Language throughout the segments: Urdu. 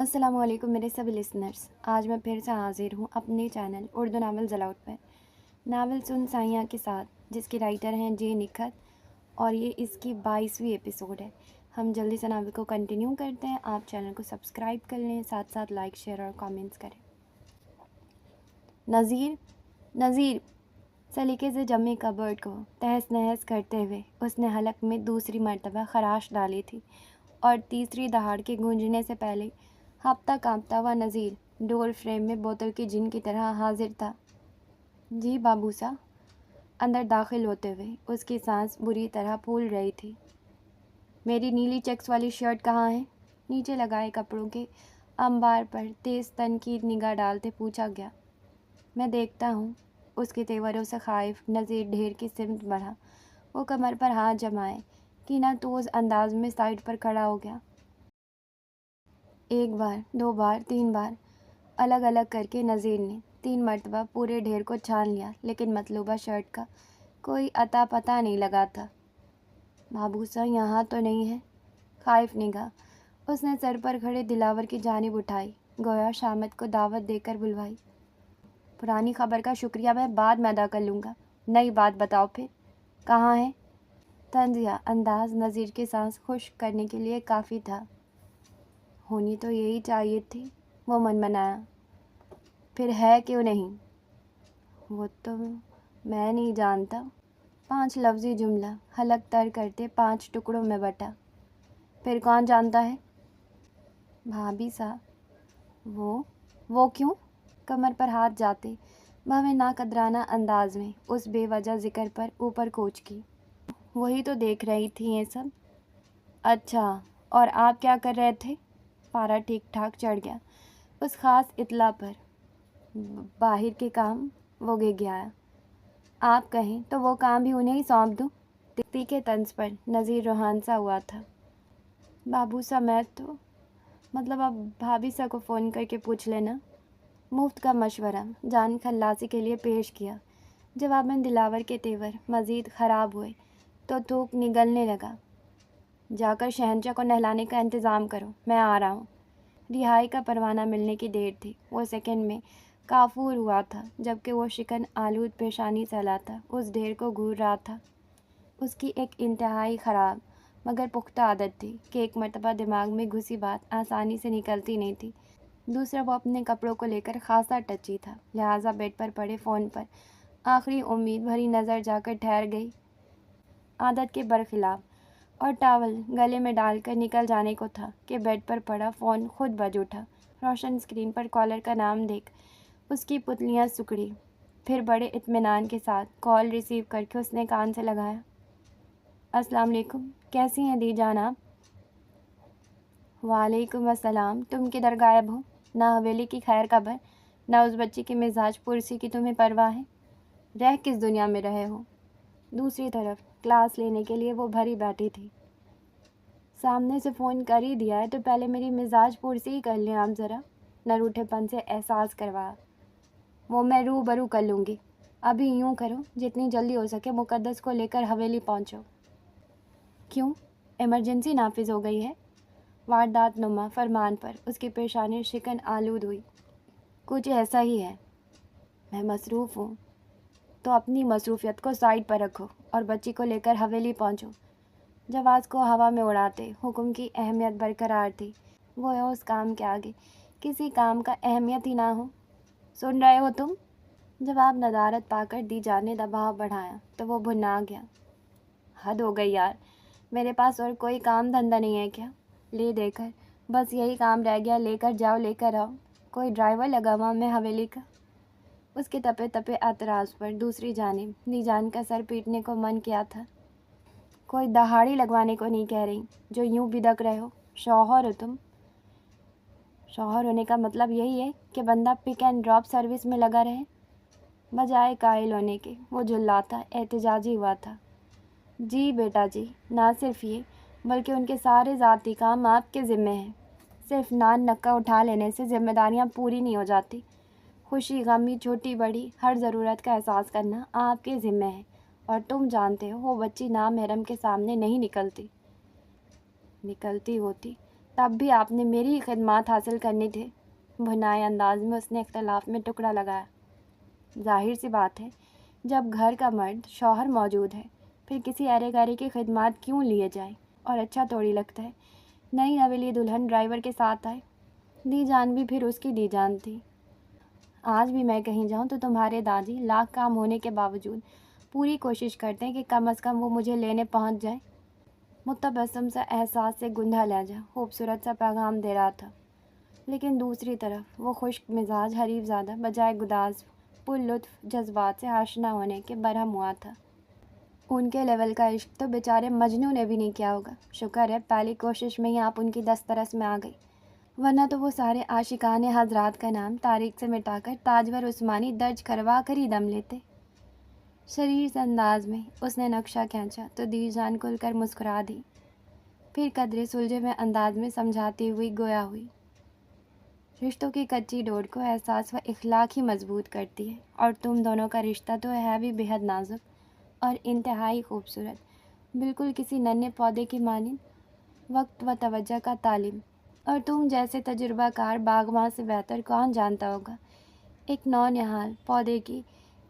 السلام علیکم میرے سب لسنرز، آج میں پھر سے حاضر ہوں اپنے چینل اردو ناول زلاؤٹ پر ناول سن سائیاں کے ساتھ، جس کے رائٹر ہیں جے نکھت، اور یہ اس کی 22ویں ایپیسوڈ ہے۔ ہم جلدی سے ناول کو کنٹینیو کرتے ہیں۔ آپ چینل کو سبسکرائب کر لیں، ساتھ ساتھ لائک، شیئر اور کامنٹس کریں۔ نذیر سلیقے سے جمے کبرڈ کو تہس نہس کرتے ہوئے اس نے حلق میں دوسری مرتبہ خراش ڈالی تھی، اور تیسری دہاڑ کے گونجنے سے پہلے ہاپتا کانپتا ہوا نذیر ڈور فریم میں بوتل کی جن کی طرح حاضر تھا۔ جی بابوسا، اندر داخل ہوتے ہوئے اس کی سانس بری طرح پھول رہی تھی۔ میری نیلی چیکس والی شرٹ کہاں ہے؟ نیچے لگائے کپڑوں کے انبار پر تیز تنقید نگاہ ڈالتے پوچھا گیا۔ میں دیکھتا ہوں۔ اس کے تیوروں سے خائف نذیر ڈھیر کی سمت بڑھا۔ وہ کمر پر ہاتھ جمائے کینہ توز انداز میں سائڈ پر کھڑا ہو گیا۔ ایک بار، دو بار، تین بار الگ الگ کر کے نذیر نے 3 مرتبہ پورے ڈھیر کو چھان لیا، لیکن مطلوبہ شرٹ کا کوئی اتا پتہ نہیں لگا تھا۔ بابوسا یہاں تو نہیں ہے؟ خائف نگاہ اس نے سر پر کھڑے دلاور کی جانب اٹھائی، گویا شامت کو دعوت دے کر بلوائی۔ پرانی خبر کا شکریہ میں بعد میں ادا کر لوں گا، نئی بات بتاؤ پھر، کہاں ہے؟ طنزیہ انداز نذیر کی سانس خشک کرنے کے لیے کافی تھا۔ ہونی تو یہی چاہیے تھی، وہ منمنایا۔ پھر ہے کیوں نہیں؟ وہ تو میں نہیں جانتا۔ 5 لفظی جملہ حلق تر کرتے 5 ٹکڑوں میں بٹا۔ پھر کون جانتا ہے؟ بھابھی صاحب۔ وہ کیوں؟ کمر پر ہاتھ جاتے بھویں ناقدرانہ انداز میں اس بے وجہ ذکر پر اوپر کوچ کی۔ وہی تو دیکھ رہی تھی یہ سب۔ اچھا، اور آپ کیا کر رہے تھے؟ پارا ٹھیک ٹھاک چڑھ گیا اس خاص اطلاع پر۔ باہر کے کام، وہ گھگھایا۔ آپ کہیں تو وہ کام بھی انہیں ہی سونپ دوں؟ تیکھے طنز پر نذیر روحان سا ہوا تھا۔ بابوسا میں تو مطلب اب بھابھی سا کو فون کر کے پوچھ لینا۔ مفت کا مشورہ جان خلاصی کے لیے پیش کیا۔ جواب میں دلاور کے تیور مزید خراب ہوئے تو تھوک نگلنے لگا۔ جا کر شہنشاہ کو نہلانے کا انتظام کرو، میں آ رہا ہوں۔ رہائی کا پروانہ ملنے کی دیر تھی۔ وہ سیکنڈ میں کافور ہوا تھا، جبکہ وہ شکن آلود پیشانی سہلاتا اس ڈھیر کو گھور رہا تھا۔ اس کی ایک انتہائی خراب مگر پختہ عادت تھی کہ ایک مرتبہ دماغ میں گھسی بات آسانی سے نکلتی نہیں تھی۔ دوسرا، وہ اپنے کپڑوں کو لے کر خاصا ٹچی تھا، لہٰذا بیڈ پر پڑے فون پر آخری امید بھری نظر جا کر ٹھہر گئی۔ عادت کے برخلاف، اور ٹاول گلے میں ڈال کر نکل جانے کو تھا کہ بیڈ پر پڑا فون خود بج اٹھا۔ روشن اسکرین پر کالر کا نام دیکھ اس کی پتلیاں سکڑی، پھر بڑے اطمینان کے ساتھ کال ریسیو کر کے اس نے کان سے لگایا۔ السلام علیکم، کیسی ہیں دی جان آپ؟ وعلیکم السلام، تم کدھر غائب ہو؟ نہ حویلی کی خیر خبر، نہ اس بچی کی مزاج پرسی کی تمہیں پرواہ ہے؟ رہ کس دنیا میں رہے ہو؟ دوسری طرف کلاس لینے کے لیے وہ بھری بیٹھی تھی۔ سامنے سے فون کر ہی دیا ہے تو پہلے میری مزاج پرسی ہی کر لیں آپ ذرا، نہ روٹھے پن سے احساس کروایا۔ وہ میں روبرو کر لوں گی۔ ابھی یوں کرو، جتنی جلدی ہو سکے مقدس کو لے کر حویلی پہنچو۔ کیوں؟ ایمرجنسی نافذ ہو گئی ہے؟ واردات نما فرمان پر اس کی پیشانی شکن آلود ہوئی۔ کچھ ایسا ہی ہے۔ میں مصروف ہوں۔ تو اپنی مصروفیت کو سائڈ پر رکھو اور بچی کو لے کر حویلی پہنچو۔ جواز کو ہوا میں اڑاتے حکم کی اہمیت برقرار تھی۔ وہ اس کام کے آگے کسی کام کا اہمیت ہی نہ ہو۔ سن رہے ہو تم؟ جواب ندارت پا کر دی جان نے دباؤ بڑھایا تو وہ بھنا گیا۔ حد ہو گئی یار، میرے پاس اور کوئی کام دھندا نہیں ہے کیا؟ لے دے کر بس یہی کام رہ گیا، لے کر جاؤ لے کر آؤ۔ کوئی ڈرائیور لگا ہوا میں حویلی کا؟ اس کے تپے تپے اعتراض پر دوسری جانب دی جان کا سر پیٹنے کو من کیا تھا۔ کوئی دہاڑی لگوانے کو نہیں کہہ رہی جو یوں بدک رہے ہو۔ شوہر ہو تم؟ شوہر ہونے کا مطلب یہی ہے کہ بندہ پک اینڈ ڈراپ سروس میں لگا رہے؟ بجائے قائل ہونے کے وہ جھلاتا احتجاجی ہوا تھا۔ جی بیٹا جی، نہ صرف یہ بلکہ ان کے سارے ذاتی کام آپ کے ذمے ہیں۔ صرف نان نکا اٹھا لینے سے ذمہ داریاں پوری نہیں ہو جاتی۔ خوشی غمی چھوٹی بڑی ہر ضرورت کا احساس کرنا آپ کے ذمے ہے، اور تم جانتے ہو وہ بچی نامحرم کے سامنے نہیں نکلتی۔ نکلتی ہوتی تب بھی آپ نے میری ہی خدمات حاصل کرنی تھی۔ بھنائے انداز میں اس نے اختلاف میں ٹکڑا لگایا۔ ظاہر سی بات ہے، جب گھر کا مرد شوہر موجود ہے پھر کسی ارے گارے کی خدمات کیوں لیے جائیں؟ اور اچھا تھوڑی لگتا ہے نئی نویلی دلہن ڈرائیور کے ساتھ آئے۔ دی جان بھی پھر اس کی دی جان تھی۔ آج بھی میں کہیں جاؤں تو تمہارے دادی لاکھ کام ہونے کے باوجود پوری کوشش کرتے ہیں کہ کم از کم وہ مجھے لینے پہنچ جائیں۔ متبسم سا احساس سے گندھا لہجہ خوبصورت سا پیغام دے رہا تھا، لیکن دوسری طرف وہ خشک مزاج حریف زادہ بجائے گداز پر لطف جذبات سے آشنا ہونے کے برہم ہوا تھا۔ ان کے لیول کا عشق تو بیچارے مجنوں نے بھی نہیں کیا ہوگا۔ شکر ہے پہلی کوشش میں ہی آپ ان کی دسترس میں آ گئی، ورنہ تو وہ سارے عاشقان حضرات کا نام تاریخ سے مٹا کر تاجور عثمانی درج کروا کر ہی دم لیتے۔ شریر سے انداز میں اس نے نقشہ کھینچا تو دی جان کھل کر مسکرا دی، پھر قدرے سلجھے میں انداز میں سمجھاتی ہوئی گویا ہوئی۔ رشتوں کی کچی ڈور کو احساس و اخلاق ہی مضبوط کرتی ہے، اور تم دونوں کا رشتہ تو ہے بھی بے حد نازک اور انتہائی خوبصورت، بالکل کسی ننھے پودے کی مانند وقت و توجہ کا طالب۔ اور تم جیسے تجربہ کار باغباں سے بہتر کون جانتا ہوگا ایک نونہال پودے کی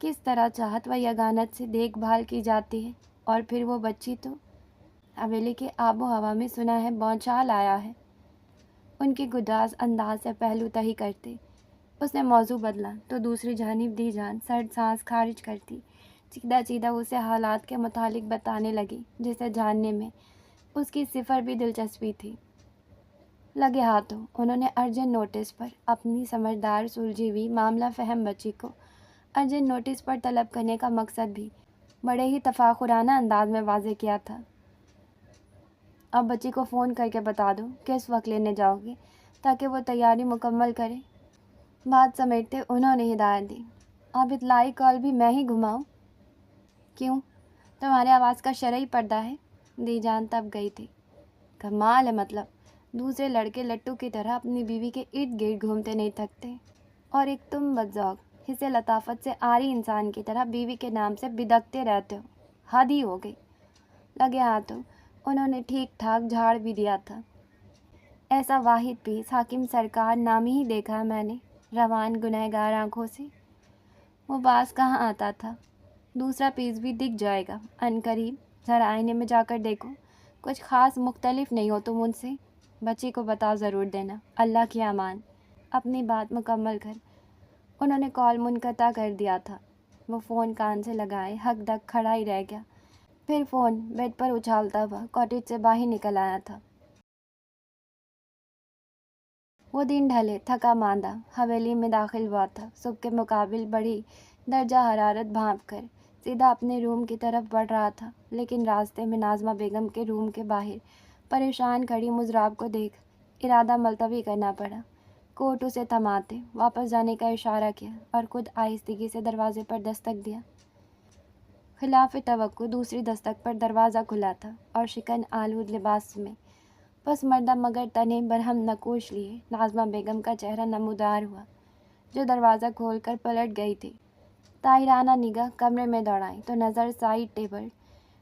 کس طرح چاہت و یگانت سے دیکھ بھال کی جاتی ہے۔ اور پھر وہ بچی تو حویلی کے آب و ہوا میں سنا ہے بونچال آیا ہے۔ ان کے گداز انداز سے پہلو تہی کرتے اس نے موضوع بدلا تو دوسری جانب دی جان سرد سانس خارج کرتی چیدہ چیدہ اسے حالات کے متعلق بتانے لگی جسے جاننے میں اس کی صفر بھی دلچسپی تھی۔ لگے ہاتھوں انہوں نے ارجنٹ نوٹس پر اپنی سمجھدار سلجھی ہوئی معاملہ فہم بچی کو ارجنٹ نوٹس پر طلب کرنے کا مقصد بھی بڑے ہی تفاخرانہ انداز میں واضح کیا تھا۔ اب بچی کو فون کر کے بتا دو کس وقت لینے جاؤ گے تاکہ وہ تیاری مکمل کرے۔ بات سمیٹتے انہوں نے ہدایت دی۔ اب اطلاعی کال بھی میں ہی گھماؤں؟ کیوں؟ تمہارے آواز کا شرعی پردہ ہے؟ دی جان تب گئی تھی۔ کمال ہے، مطلب دوسرے لڑکے لٹو کی طرح اپنی بیوی کے ارد گرد گھومتے نہیں تھکتے، اور ایک تم بدذوق حصے لطافت سے عاری انسان کی طرح بیوی کے نام سے بدکتے رہتے ہو۔ حد ہی ہو گئی۔ لگے ہاتھوں انہوں نے ٹھیک ٹھاک جھاڑ بھی دیا تھا۔ ایسا واحد پیس حاکم سرکار نامی ہی دیکھا میں نے روان گنہگار آنکھوں سے۔ وہ باز کہاں آتا تھا؟ دوسرا پیس بھی دکھ جائے گا عنقریب، ذرا آئینے میں جا کر دیکھو، کچھ خاص مختلف نہیں ہو تم ان سے۔ بچی کو بتا ضرور دینا۔ اللہ کی امان۔ اپنی بات مکمل کر انہوں نے کال منقطع کر دیا تھا۔ وہ فون کان سے لگائے ہک دک کھڑا ہی رہ گیا، پھر فون بیڈ پر اچھالتا ہوا کاٹیج سے باہر نکل آیا تھا۔ وہ دن ڈھلے تھکا ماندہ حویلی میں داخل ہوا تھا، صبح کے مقابل بڑھی درجہ حرارت بھانپ کر سیدھا اپنے روم کی طرف بڑھ رہا تھا، لیکن راستے میں ناظمہ بیگم کے روم کے باہر پریشان کھڑی مضراب کو دیکھ ارادہ ملتوی کرنا پڑا۔ کوٹ اسے تھماتے واپس جانے کا اشارہ کیا اور خود آہستگی سے دروازے پر دستک دیا۔ خلاف توقع دوسری دستک پر دروازہ کھلا تھا اور شکن آلود لباس میں پس مردہ مگر تنے برہم نقوش لیے ناظمہ بیگم کا چہرہ نمودار ہوا، جو دروازہ کھول کر پلٹ گئی تھی۔ طاہرانہ نگاہ کمرے میں دوڑائی تو نظر سائڈ ٹیبل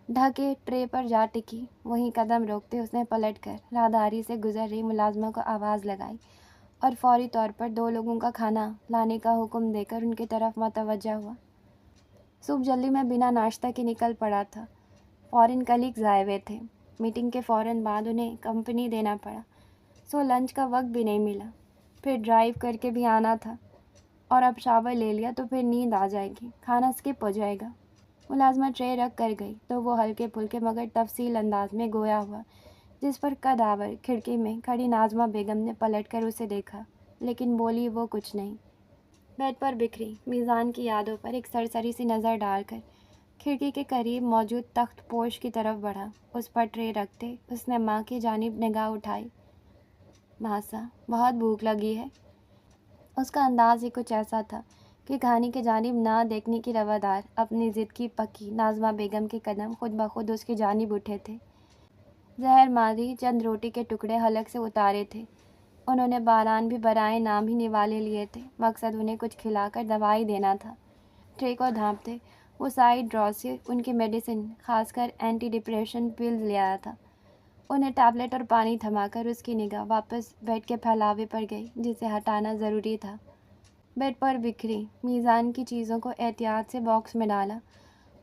ڈھکے ٹرے پر جا ٹکی۔ وہیں قدم روکتے اس نے پلٹ کر راہداری سے گزر رہی ملازمہ کو آواز لگائی اور فوری طور پر 2 لوگوں کا کھانا لانے کا حکم دے کر ان کی طرف متوجہ ہوا۔ صبح جلدی میں بنا ناشتہ کے نکل پڑا تھا۔ فورن کلیگز آئے ہوئے تھے، میٹنگ کے فوراً بعد انہیں کمپنی دینا پڑا، سو لنچ کا وقت بھی نہیں ملا۔ پھر ڈرائیو کر کے بھی آنا تھا، اور اب شاور لے لیا تو پھر نیند آ جائے گی، کھانا اسکپ ہو جائے گا۔ ملازمہ ٹرے رکھ کر گئی تو وہ ہلکے پھلکے مگر تفصیل انداز میں گویا ہوا، جس پر قد آور کھڑکی میں کھڑی ناظمہ بیگم نے پلٹ کر اسے دیکھا، لیکن بولی وہ کچھ نہیں۔ بیڈ پر بکھری میزان کی یادوں پر ایک سرسری سی نظر ڈال کر کھڑکی کے قریب موجود تخت پوش کی طرف بڑھا۔ اس پر ٹرے رکھتے اس نے ماں کی جانب نگاہ اٹھائی۔ ماسا، بہت بھوک لگی ہے۔ اس کا انداز ہی کچھ ایسا تھا کہ کھانے کی جانب نہ دیکھنے کی روادار اپنی ضد کی پکی ناظمہ بیگم کے قدم خود بخود اس کی جانب اٹھے تھے۔ زہر ماری چند روٹی کے ٹکڑے حلق سے اتارے تھے۔ انہوں نے باران بھی برائے نام ہی نوالے لیے تھے، مقصد انہیں کچھ کھلا کر دوائی دینا تھا۔ ٹرے کو دھانپتے وہ سائڈ ڈرا سے ان کی میڈیسن، خاص کر اینٹی ڈپریشن پلز لے آیا تھا۔ انہیں ٹیبلٹ اور پانی تھما کر اس کی نگاہ واپس بیڈ کے پھیلاوے پر گئی جسے ہٹانا ضروری تھا۔ بیڈ پر بکھری میزان کی چیزوں کو احتیاط سے باکس میں ڈالا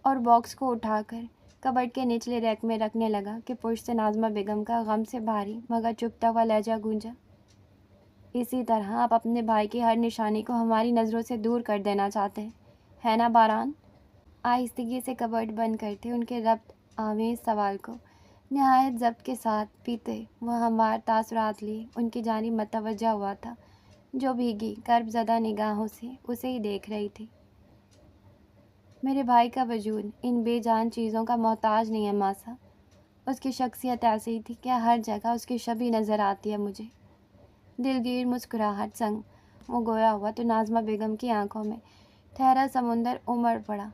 اور باکس کو اٹھا کر کبرڈ کے نچلے ریک میں رکھنے لگا کہ پشت سے ناظمہ بیگم کا غم سے بھاری مگر چپتا ہوا لہجہ گونجا۔ اسی طرح آپ اپنے بھائی کی ہر نشانی کو ہماری نظروں سے دور کر دینا چاہتے ہیں، ہے نا باران؟ آہستگی سے کبرڈ بند کرتے ان کے ربط آمیز سوال کو نہایت ضبط کے ساتھ پیتے وہ ہموار تاثرات لیے ان کی جانب متوجہ ہوا تھا، جو بھیگی کرب زدہ نگاہوں سے اسے ہی دیکھ رہی تھی۔ میرے بھائی کا وجود ان بے جان چیزوں کا محتاج نہیں ہے ماسا۔ اس کی شخصیت ایسی تھی کہ ہر جگہ اس کی شبیہ نظر آتی ہے مجھے۔ دلگیر مسکراہٹ سنگ وہ گویا ہوا تو ناظمہ بیگم کی آنکھوں میں ٹھہرا سمندر امڑ پڑا،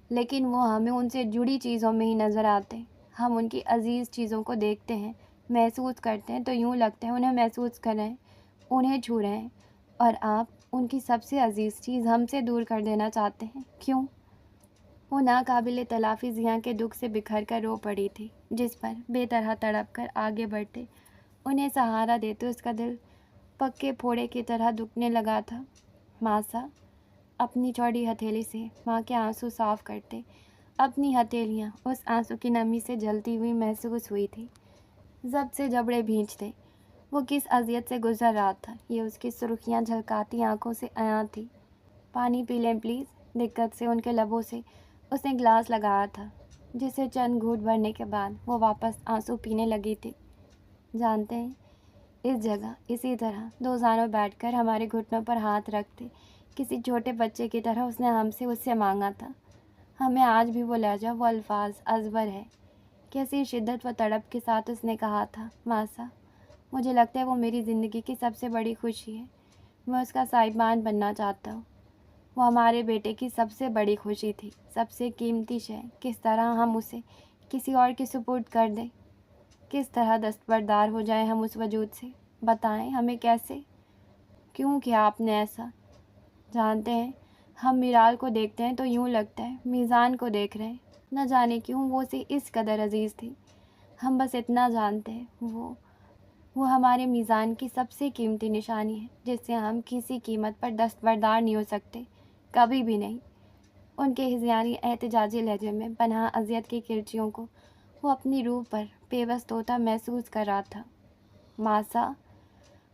لیکن وہ ہمیں ان سے جڑی چیزوں میں ہی نظر آتے ہیں۔ ہم ان کی عزیز چیزوں کو دیکھتے ہیں، محسوس کرتے ہیں تو یوں لگتا ہے انہیں محسوس کر رہے ہیں، انہیں چھو رہے ہیں، اور آپ ان کی سب سے عزیز چیز ہم سے دور کر دینا چاہتے ہیں، کیوں؟ وہ ناقابل تلافی زیاں کے دکھ سے بکھر کر رو پڑی تھی، جس پر بے طرح تڑپ کر آگے بڑھتے انہیں سہارا دیتے اس کا دل پکے پھوڑے کی طرح دکھنے لگا تھا۔ ماسا اپنی چوڑی ہتھیلی سے ماں کے آنسو صاف کرتے اپنی ہتھیلیاں اس آنسو کی نمی سے جلتی ہوئی محسوس ہوئی تھی۔ ضبط سے جبڑے بھینچتے وہ کس اذیت سے گزر رہا تھا یہ اس کی سرخیاں جھلکاتی آنکھوں سے عیاں تھی۔ پانی پی لیں پلیز؟ دقت سے ان کے لبوں سے اس نے گلاس لگایا تھا، جسے چند گھونٹ بھرنے کے بعد وہ واپس آنسو پینے لگی تھی۔ جانتے ہیں، اس جگہ اسی طرح دو زانوں بیٹھ کر ہمارے گھٹنوں پر ہاتھ رکھتے کسی چھوٹے بچے کی طرح اس نے ہم سے اس سے مانگا تھا۔ ہمیں آج بھی وہ لہجہ، وہ الفاظ ازبر ہے۔ کیسی شدت و تڑپ کے ساتھ اس نے کہا تھا، ماسا مجھے لگتا ہے وہ میری زندگی کی سب سے بڑی خوشی ہے، میں اس کا صاحبان بننا چاہتا ہوں۔ وہ ہمارے بیٹے کی سب سے بڑی خوشی تھی، سب سے قیمتی شے۔ کس طرح ہم اسے کسی اور کے سپرد کر دیں، کس طرح دستبردار ہو جائیں ہم اس وجود سے؟ بتائیں ہمیں کیسے؟ کیوں کیا آپ نے ایسا؟ جانتے ہیں، ہم میرال کو دیکھتے ہیں تو یوں لگتا ہے میزان کو دیکھ رہے ہیں۔ نہ جانے کیوں وہ اسے اس قدر عزیز تھی۔ ہم بس اتنا جانتے ہیں، وہ ہمارے میزان کی سب سے قیمتی نشانی ہے، جس سے ہم کسی قیمت پر دستبردار نہیں ہو سکتے، کبھی بھی نہیں۔ ان کے ہذیانی احتجاجی لہجے میں پنہاں اذیت کی کرچیوں کو وہ اپنی روح پر پیوست ہوتا محسوس کر رہا تھا۔ ماسا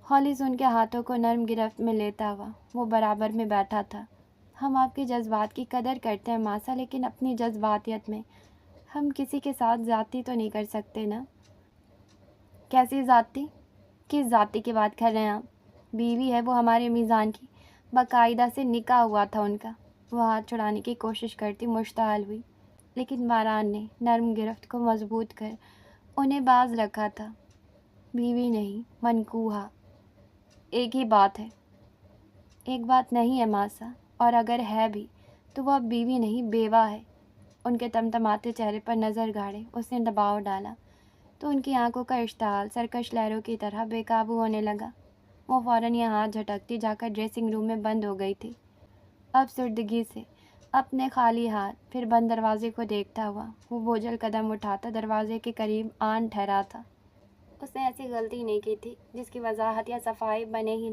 ہولی سے ان کے ہاتھوں کو نرم گرفت میں لیتا ہوا وہ برابر میں بیٹھا تھا۔ ہم آپ کے جذبات کی قدر کرتے ہیں ماسا، لیکن اپنی جذباتیت میں ہم کسی کے ساتھ زیادتی تو نہیں کر سکتے نا؟ کیسی ذاتی؟ کس ذاتی کی بات کر رہے ہیں آپ؟ بیوی ہے وہ ہمارے میزان کی، باقاعدہ سے نکاح ہوا تھا ان کا۔ وہ ہاتھ چھڑانے کی کوشش کرتی مشتعل ہوئی، لیکن باران نے نرم گرفت کو مضبوط کر انہیں باز رکھا تھا۔ بیوی نہیں، منکوحہ، ایک ہی بات ہے۔ ایک بات نہیں ہے ماسا، اور اگر ہے بھی تو وہ اب بیوی نہیں بیوہ ہے۔ ان کے تمتماتے چہرے پر نظر گاڑے اس نے دباؤ ڈالا تو ان کی آنکھوں کا اشتعال سرکش لہروں کی طرح بے قابو ہونے لگا۔ وہ فوراً یہ ہاتھ جھٹکتی جا کر ڈریسنگ روم میں بند ہو گئی تھی، افسردگی سے اپنے خالی ہاتھ پھر بند دروازے کو دیکھتا ہوا وہ بوجھل قدم اٹھاتا دروازے کے قریب آن ٹھہرا تھا۔ اس نے ایسی غلطی نہیں کی تھی جس کی وضاحت یا صفائی بنے ہی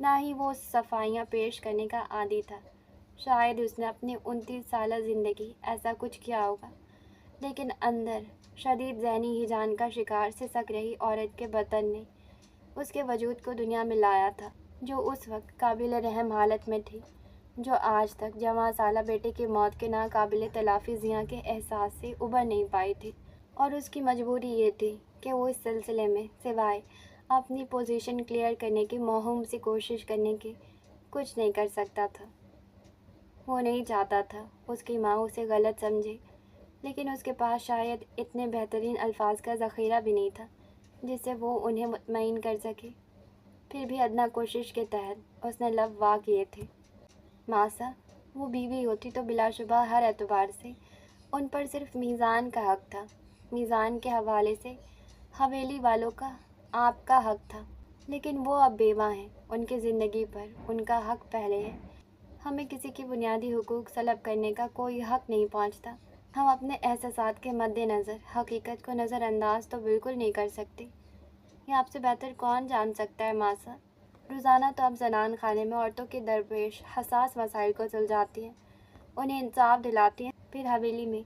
نہ ہی وہ صفائیاں پیش کرنے کا عادی تھا۔ شاید اس نے اپنی 29 سالہ زندگی ایسا کچھ کیا ہوگا، لیکن اندر شدید ذہنی ہیجان کا شکار سسک رہی عورت کے بطن نے اس کے وجود کو دنیا میں لایا تھا، جو اس وقت قابل رحم حالت میں تھی، جو آج تک جوان سالہ بیٹے کی موت کے ناقابل تلافی زیاں کے احساس سے ابھر نہیں پائی تھی، اور اس کی مجبوری یہ تھی کہ وہ اس سلسلے میں سوائے اپنی پوزیشن کلیئر کرنے کی موہوم سی کوشش کرنے کے کچھ نہیں کر سکتا تھا۔ وہ نہیں چاہتا تھا اس کی ماں اسے غلط سمجھے، لیکن اس کے پاس شاید اتنے بہترین الفاظ کا ذخیرہ بھی نہیں تھا جس سے وہ انہیں مطمئن کر سکے۔ پھر بھی ادنیٰ کوشش کے تحت اس نے لب وا کیے تھے۔ ماسا وہ بیوی ہوتی تو بلا شبہ ہر اعتبار سے ان پر صرف میزان کا حق تھا۔ میزان کے حوالے سے حویلی والوں کا آپ کا حق تھا، لیکن وہ اب بیوہ ہیں، ان کی زندگی پر ان کا حق پہلے ہے۔ ہمیں کسی کی بنیادی حقوق سلب کرنے کا کوئی حق نہیں پہنچتا۔ ہم اپنے احساسات کے مد نظر حقیقت کو نظر انداز تو بالکل نہیں کر سکتے۔ یہ آپ سے بہتر کون جان سکتا ہے ماسا؟ روزانہ تو آپ زنان خانے میں عورتوں کے درپیش حساس مسائل کو سلجھاتی ہیں، انہیں انصاف دلاتی ہیں، پھر حویلی میں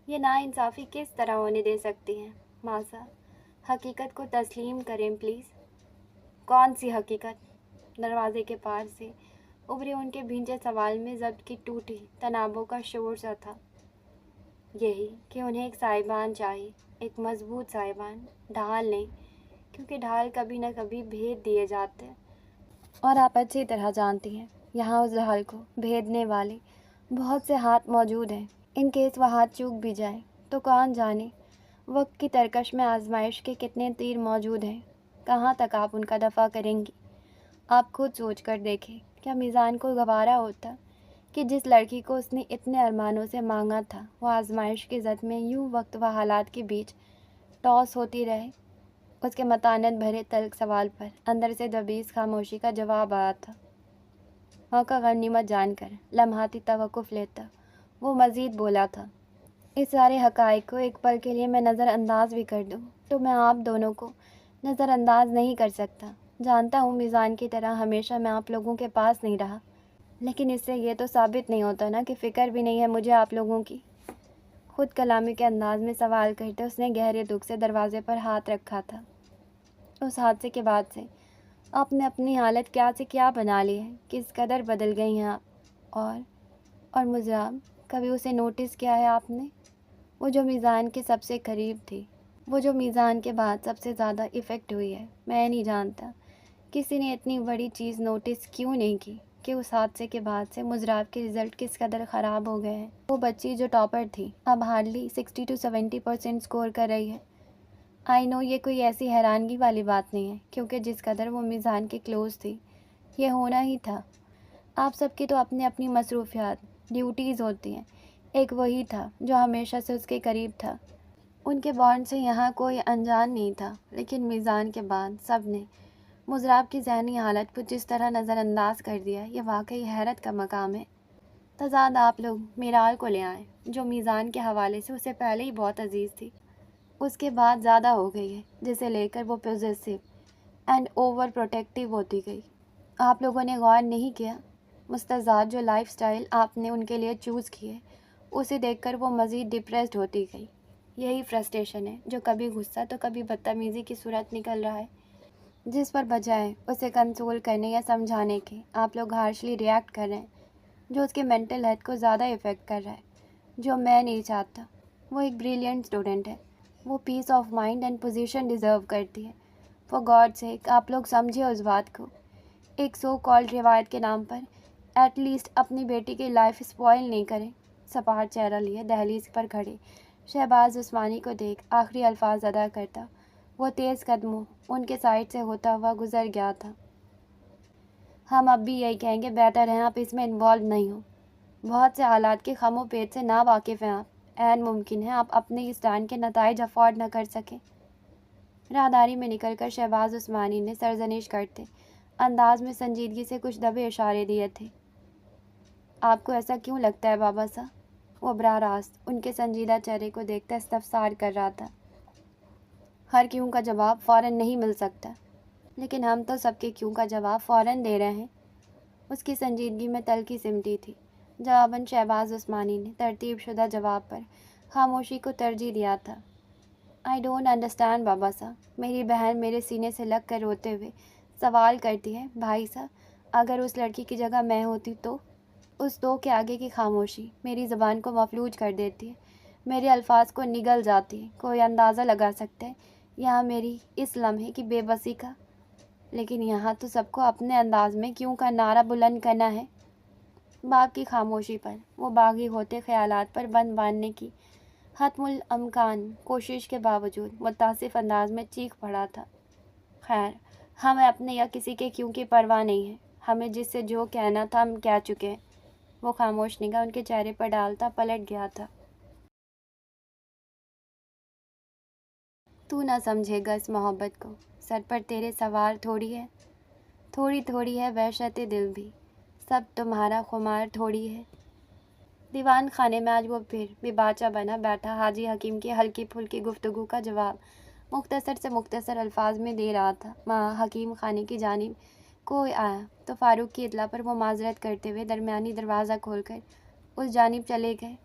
یہ ناانصافی کس طرح ہونے دے سکتی ہیں؟ ماسا، حقیقت کو تسلیم کریں پلیز۔ کون سی حقیقت؟ دروازے کے پار سے ابھرے ان کے بھینجے سوال میں ضبط کی ٹوٹی تنابوں کا شور سا تھا۔ یہی کہ انہیں ایک سائبان چاہیے، ایک مضبوط سائبان، ڈھال نہیں، کیونکہ ڈھال کبھی نہ کبھی بھید دیے جاتے ہیں، اور آپ اچھی طرح جانتی ہیں یہاں اس ڈھال کو بھیدنے والے بہت سے ہاتھ موجود ہیں۔ ان کیس وہ ہاتھ چوک بھی جائیں تو کون جانے وقت کی ترکش میں آزمائش کے کتنے تیر موجود ہیں، کہاں تک آپ ان کا دفاع کریں گی؟ آپ خود سوچ کر دیکھیں، کیا میزان کو گوارا ہوتا کہ جس لڑکی کو اس نے اتنے ارمانوں سے مانگا تھا وہ آزمائش کی زد میں یوں وقت و حالات کے بیچ ٹاس ہوتی رہے؟ اس کے متانت بھرے تلخ سوال پر اندر سے دبیز خاموشی کا جواب آیا تھا۔ موقع غنیمت جان کر لمحاتی توقف لیتا وہ مزید بولا تھا، اس سارے حقائق کو ایک پل کے لیے میں نظر انداز بھی کر دوں تو میں آپ دونوں کو نظر انداز نہیں کر سکتا۔ جانتا ہوں میزان کی طرح ہمیشہ میں آپ لوگوں کے پاس نہیں رہا، لیکن اس سے یہ تو ثابت نہیں ہوتا نا کہ فکر بھی نہیں ہے مجھے آپ لوگوں کی۔ خود کلامی کے انداز میں سوال کرتے اس نے گہرے دکھ سے دروازے پر ہاتھ رکھا تھا۔ اس حادثے کے بعد سے آپ نے اپنی حالت کیا سے کیا بنا لی ہے، کس قدر بدل گئی ہیں آپ۔ اور مجرم، کبھی اسے نوٹس کیا ہے آپ نے؟ وہ جو میزان کے سب سے قریب تھی، وہ جو میزان کے بعد سب سے زیادہ افیکٹ ہوئی ہے۔ میں نہیں جانتا کسی نے اتنی بڑی چیز نوٹس کیوں نہیں کی کہ اس حادثے کے بعد سے مجراب کے رزلٹ کس قدر خراب ہو گئے ہیں۔ وہ بچی جو ٹاپر تھی اب ہارڈلی 60 to 70% اسکور کر رہی ہے۔ آئی نو یہ کوئی ایسی حیرانگی والی بات نہیں ہے، کیونکہ جس قدر وہ میزان کے کلوز تھی یہ ہونا ہی تھا۔ آپ سب کی تو اپنی اپنی مصروفیات، ڈیوٹیز ہوتی ہیں، ایک وہی تھا جو ہمیشہ سے اس کے قریب تھا۔ ان کے بانڈ سے یہاں کوئی انجان نہیں تھا، لیکن میزان کے بعد سب نے مضراب کی ذہنی حالت کو جس طرح نظر انداز کر دیا یہ واقعی حیرت کا مقام ہے۔ تضاد آپ لوگ میرال کو لے آئیں، جو میزان کے حوالے سے اسے پہلے ہی بہت عزیز تھی، اس کے بعد زیادہ ہو گئی ہے، جسے لے کر وہ پوزیسو اینڈ اوور پروٹیکٹیو ہوتی گئی۔ آپ لوگوں نے غور نہیں کیا، مستضاد جو لائف سٹائل آپ نے ان کے لیے چوز کی ہے اسے دیکھ کر وہ مزید ڈپریسڈ ہوتی گئی۔ یہی فرسٹریشن ہے جو کبھی غصہ تو کبھی بدتمیزی کی صورت نکل رہا ہے، جس پر بجائے اسے کنسول کرنے یا سمجھانے کے آپ لوگ ہارشلی ریئیکٹ کر رہے ہیں، جو اس کے مینٹل ہیلتھ کو زیادہ افیکٹ کر رہا ہے۔ جو میں نہیں چاہتا، وہ ایک بریلینٹ اسٹوڈنٹ ہے، وہ peace of mind and position deserve کرتی ہے۔ فار گاڈ سیک آپ لوگ سمجھے اس بات کو۔ ایک سو کالڈ روایت کے نام پر ایٹ لیسٹ اپنی بیٹی کی لائف اسپوائل نہیں کریں۔ سپاٹ چہرہ لیے دہلیز پر کھڑے شہباز عثمانی کو دیکھ آخری الفاظ ادا کرتا وہ تیز قدموں ان کے سائڈ سے ہوتا ہوا گزر گیا تھا۔ ہم اب بھی یہی کہیں گے بہتر ہے آپ اس میں انوالو نہیں ہوں۔ بہت سے حالات کے خم و پیٹ سے نا واقف ہیں آپ، عین ممکن ہے آپ اپنے اسٹینڈ کے نتائج افورڈ نہ کر سکیں۔ راہداری میں نکل کر شہباز عثمانی نے سرزنش کرتے انداز میں سنجیدگی سے کچھ دبے اشارے دیے تھے۔ آپ کو ایسا کیوں لگتا ہے بابا صاحب؟ وہ براہ راست ان کے سنجیدہ چہرے کو دیکھتا استفسار کر رہا تھا۔ ہر کیوں کا جواب فوراً نہیں مل سکتا، لیکن ہم تو سب کے کیوں کا جواب فوراً دے رہے ہیں۔ اس کی سنجیدگی میں تلخی سمٹی تھی۔ جواباً شہباز عثمانی نے ترتیب شدہ جواب پر خاموشی کو ترجیح دیا تھا۔ آئی ڈونٹ انڈرسٹینڈ بابا صاحب۔ میری بہن میرے سینے سے لگ کر روتے ہوئے سوال کرتی ہے، بھائی صاحب اگر اس لڑکی کی جگہ میں ہوتی تو؟ اس تو کے آگے کی خاموشی میری زبان کو مفلوج کر دیتی ہے، میرے الفاظ کو نگل جاتی ہے۔ کوئی اندازہ لگا سکتا ہے یہاں میری اس لمحے کی بے بسی کا، لیکن یہاں تو سب کو اپنے انداز میں کیوں کا نعرہ بلند کرنا ہے۔ باغ کی خاموشی پر وہ باغی ہوتے خیالات پر بند باندھنے کی حتم الامکان کوشش کے باوجود متاسف انداز میں چیخ پڑا تھا، خیر ہمیں اپنے یا کسی کے کیوں کی پرواہ نہیں ہے، ہمیں جس سے جو کہنا تھا ہم کہہ چکے ہیں۔ وہ خاموش نگاہ ان کے چہرے پر ڈالتا پلٹ گیا تھا۔ تو نہ سمجھے گا اس محبت کو، سر پر تیرے سوار تھوڑی ہے، تھوڑی تھوڑی ہے وحشت دل بھی، سب تمہارا خمار تھوڑی ہے۔ دیوان خانے میں آج وہ پھر بھی باچا بنا بیٹھا حاجی حکیم کی ہلکی پھلکی گفتگو کا جواب مختصر سے مختصر الفاظ میں دے رہا تھا۔ وہاں حکیم خانے کی جانب کوئی آیا تو فاروق کی اطلاع پر وہ معذرت کرتے ہوئے درمیانی دروازہ کھول کر اس جانب چلے گئے۔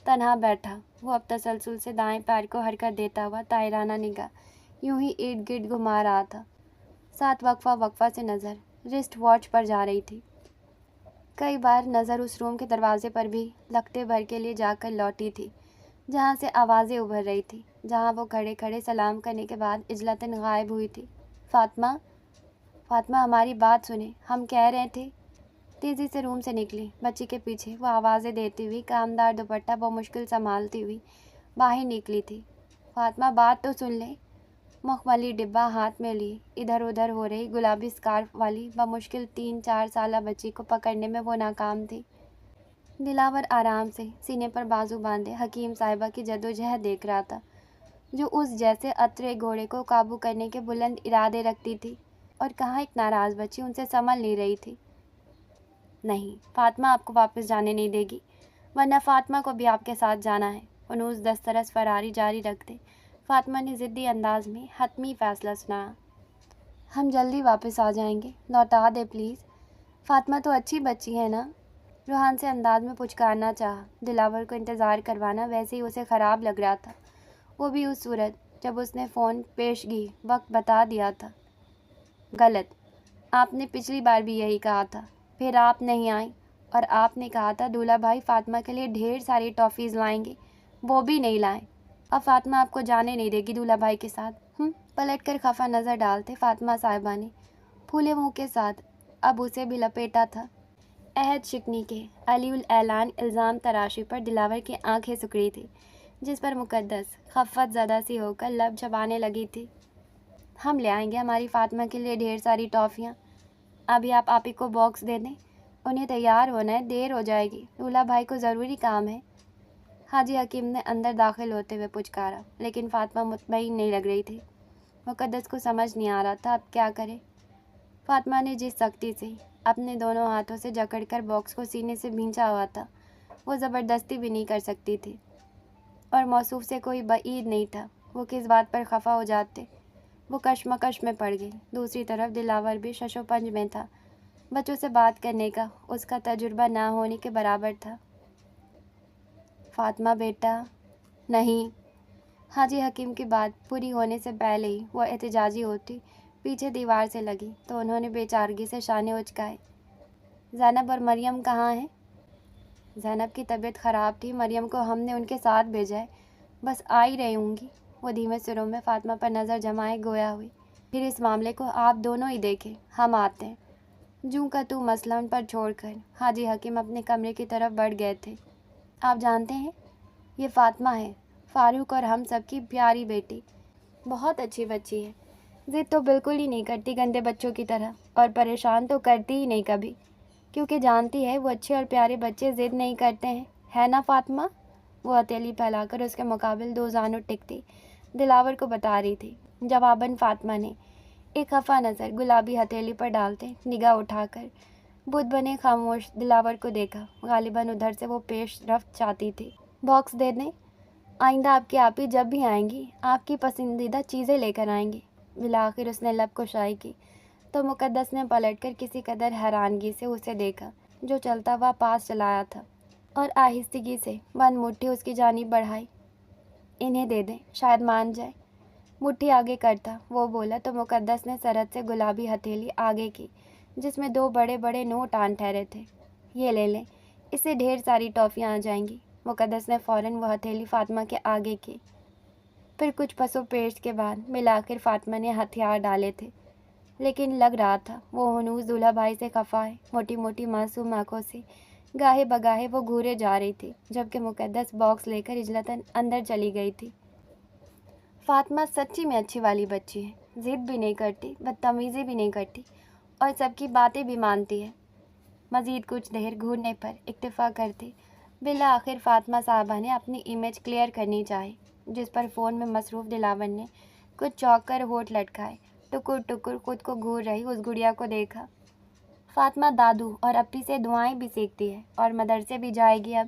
تنہا بیٹھا وہ اب تسلسل سے دائیں پیر کو حرکت دیتا ہوا طاہرانہ نگاہ یوں ہی ارد گرد گھما رہا تھا، ساتھ وقفہ وقفہ سے نظر رسٹ واچ پر جا رہی تھی۔ کئی بار نظر اس روم کے دروازے پر بھی لگتے بھر کے لیے جا کر لوٹی تھی جہاں سے آوازیں ابھر رہی تھی، جہاں وہ کھڑے کھڑے سلام کرنے کے بعد عجلتاً غائب ہوئی تھی۔ فاطمہ، فاطمہ ہماری بات سنیں، ہم کہہ رہے تھے۔ تیزی سے روم سے نکلی، بچی کے پیچھے وہ آوازیں دیتی ہوئی کامدار دوپٹہ بمشکل سنبھالتی ہوئی باہر نکلی تھی۔ فاطمہ بات تو سن لیں۔ مخملی ڈبہ ہاتھ میں لی ادھر ادھر ہو رہی گلابی اسکارف والی بمشکل 3-4 سالہ بچی کو پکڑنے میں وہ ناکام تھی۔ دلاور آرام سے سینے پر بازو باندھے حکیم صاحبہ کی جدوجہد دیکھ رہا تھا، جو اس جیسے اترے گھوڑے کو قابو کرنے کے بلند ارادے رکھتی تھی، اور کہاں ایک ناراض بچی ان سے سنبھل نہیں رہی تھی۔ نہیں، فاطمہ آپ کو واپس جانے نہیں دے گی، ورنہ فاطمہ کو بھی آپ کے ساتھ جانا ہے۔ انوس دسترس فراری جاری رکھتے فاطمہ نے ضدی انداز میں حتمی فیصلہ سنایا۔ ہم جلدی واپس آ جائیں گے، لوٹا دے پلیز۔ فاطمہ تو اچھی بچی ہے نا؟ روحان سے انداز میں پچکارنا چاہا۔ دلاور کو انتظار کروانا ویسے ہی اسے خراب لگ رہا تھا، وہ بھی اس صورت جب اس نے فون پیشگی وقت بتا دیا تھا۔ غلط، آپ نے پچھلی بار بھی یہی کہا تھا، پھر آپ نہیں آئیں، اور آپ نے کہا تھا دولہا بھائی فاطمہ کے لیے ڈھیر ساری ٹافیز لائیں گے، وہ بھی نہیں لائیں۔ اب فاطمہ آپ کو جانے نہیں دے گی دولہا بھائی کے ساتھ؟ پلٹ کر خفا نظر ڈالتے فاطمہ صاحبہ نے پھولے منہ کے ساتھ اب اسے بھی لپیٹا تھا۔ عہد شکنی کے علی الاعلان الزام تراشی پر دلاور کی آنکھیں سکڑی تھی، جس پر مقدس خفت زدہ سی ہو کر لب چبانے لگی تھی۔ ہم لے آئیں گے ہماری فاطمہ کے لیے ڈھیر ساری ٹافیاں، ابھی آپ آپی کو باکس دے دیں، انہیں تیار ہونا ہے، دیر ہو جائے گی، دولہا بھائی کو ضروری کام ہے۔ حاجی حکیم نے اندر داخل ہوتے ہوئے پچکارا، لیکن فاطمہ مطمئن نہیں لگ رہی تھی۔ مقدس کو سمجھ نہیں آ رہا تھا اب کیا کرے۔ فاطمہ نے جس سختی سے اپنے دونوں ہاتھوں سے جکڑ کر باکس کو سینے سے بھینچا ہوا تھا، وہ زبردستی بھی نہیں کر سکتی تھی، اور موصوف سے کوئی بعید نہیں تھا وہ کس بات پر خفا ہو جاتے۔ وہ کشمکش میں پڑ گئی۔ دوسری طرف دلاور بھی شش و پنج میں تھا، بچوں سے بات کرنے کا اس کا تجربہ نہ ہونے کے برابر تھا۔ فاطمہ بیٹا، نہیں۔ حاجی حکیم کی بات پوری ہونے سے پہلے ہی وہ احتجاجی ہوتی پیچھے دیوار سے لگی تو انہوں نے بے چارگی سے شانے اچکائے۔ زینب اور مریم کہاں ہیں؟ زینب کی طبیعت خراب تھی، مریم کو ہم نے ان کے ساتھ بھیجا ہے، بس آ ہی رہی ہوں گی۔ وہ دھیمے سروں میں فاطمہ پر نظر جمائے گویا ہوئی، پھر اس معاملے کو آپ دونوں ہی دیکھیں، ہم آتے ہیں۔ جوں کا تو مسئلہ ان پر چھوڑ کر حاجی حکیم اپنے کمرے کی طرف بڑھ گئے تھے۔ آپ جانتے ہیں، یہ فاطمہ ہے، فاروق اور ہم سب کی پیاری بیٹی، بہت اچھی بچی ہے، ضد تو بالکل ہی نہیں کرتی گندے بچوں کی طرح، اور پریشان تو کرتی ہی نہیں کبھی، کیونکہ جانتی ہے وہ اچھے اور پیارے بچے ضد نہیں کرتے ہیں، ہے نا فاطمہ؟ وہ ہتھیلی پھیلا کر اس کے مقابل دو زانوں ٹکتی دلاور کو بتا رہی تھی۔ جواباً فاطمہ نے ایک خفا نظر گلابی ہتھیلی پر ڈالتے نگاہ اٹھا کر بت بنے خاموش دلاور کو دیکھا۔ غالباً ادھر سے وہ پیش رفت چاہتی تھی۔ باکس دے دیں؟ آئندہ آپ کی آپی جب بھی آئیں گی آپ کی پسندیدہ چیزیں لے کر آئیں گی۔ بالآخر اس نے لب کشائی کی تو مقدس نے پلٹ کر کسی قدر حیرانگی سے اسے دیکھا جو چلتا ہوا پاس چلا آیا تھا، اور آہستگی سے بند مٹھی اس کی جانب بڑھائی۔ انہیں دے دیں، شاید مان جائے۔ مٹھی آگے کرتا وہ بولا تو مقدس نے سرعت سے گلابی ہتھیلی آگے کی جس میں دو بڑے بڑے نوٹ آن ٹھہرے تھے۔ یہ لے لیں، اس سے ڈھیر ساری ٹافیاں آ جائیں گی۔ مقدس نے فوراً وہ ہتھیلی فاطمہ کے آگے کی۔ پھر کچھ پس و پیش کے بعد بالآخر فاطمہ نے ہتھیار ڈالے تھے، لیکن لگ رہا تھا وہ ہنوز دولہا بھائی سے خفا ہے۔ موٹی موٹی معصوم آنکھوں سے گاہے بگاہے وہ گھورے جا رہی تھی، جبکہ مقدس باکس لے کر عجلتاً اندر چلی گئی تھی۔ فاطمہ سچی میں اچھی والی بچی ہے، ضد بھی نہیں کرتی، بدتمیزی بھی نہیں کرتی، اور سب کی باتیں بھی مانتی ہے۔ مزید کچھ دیر گھورنے پر اکتفا کرتی بالآخر فاطمہ صاحبہ نے اپنی امیج کلیئر کرنی چاہی، جس پر فون میں مصروف دلاور نے کچھ چونک کر ہونٹ لٹکائے ٹکر ٹکر خود کو گھور رہی اس گڑیا کو دیکھا۔ فاطمہ دادو اور اپی سے دعائیں بھی سیکھتی ہے اور مدرسے بھی جائے گی اب۔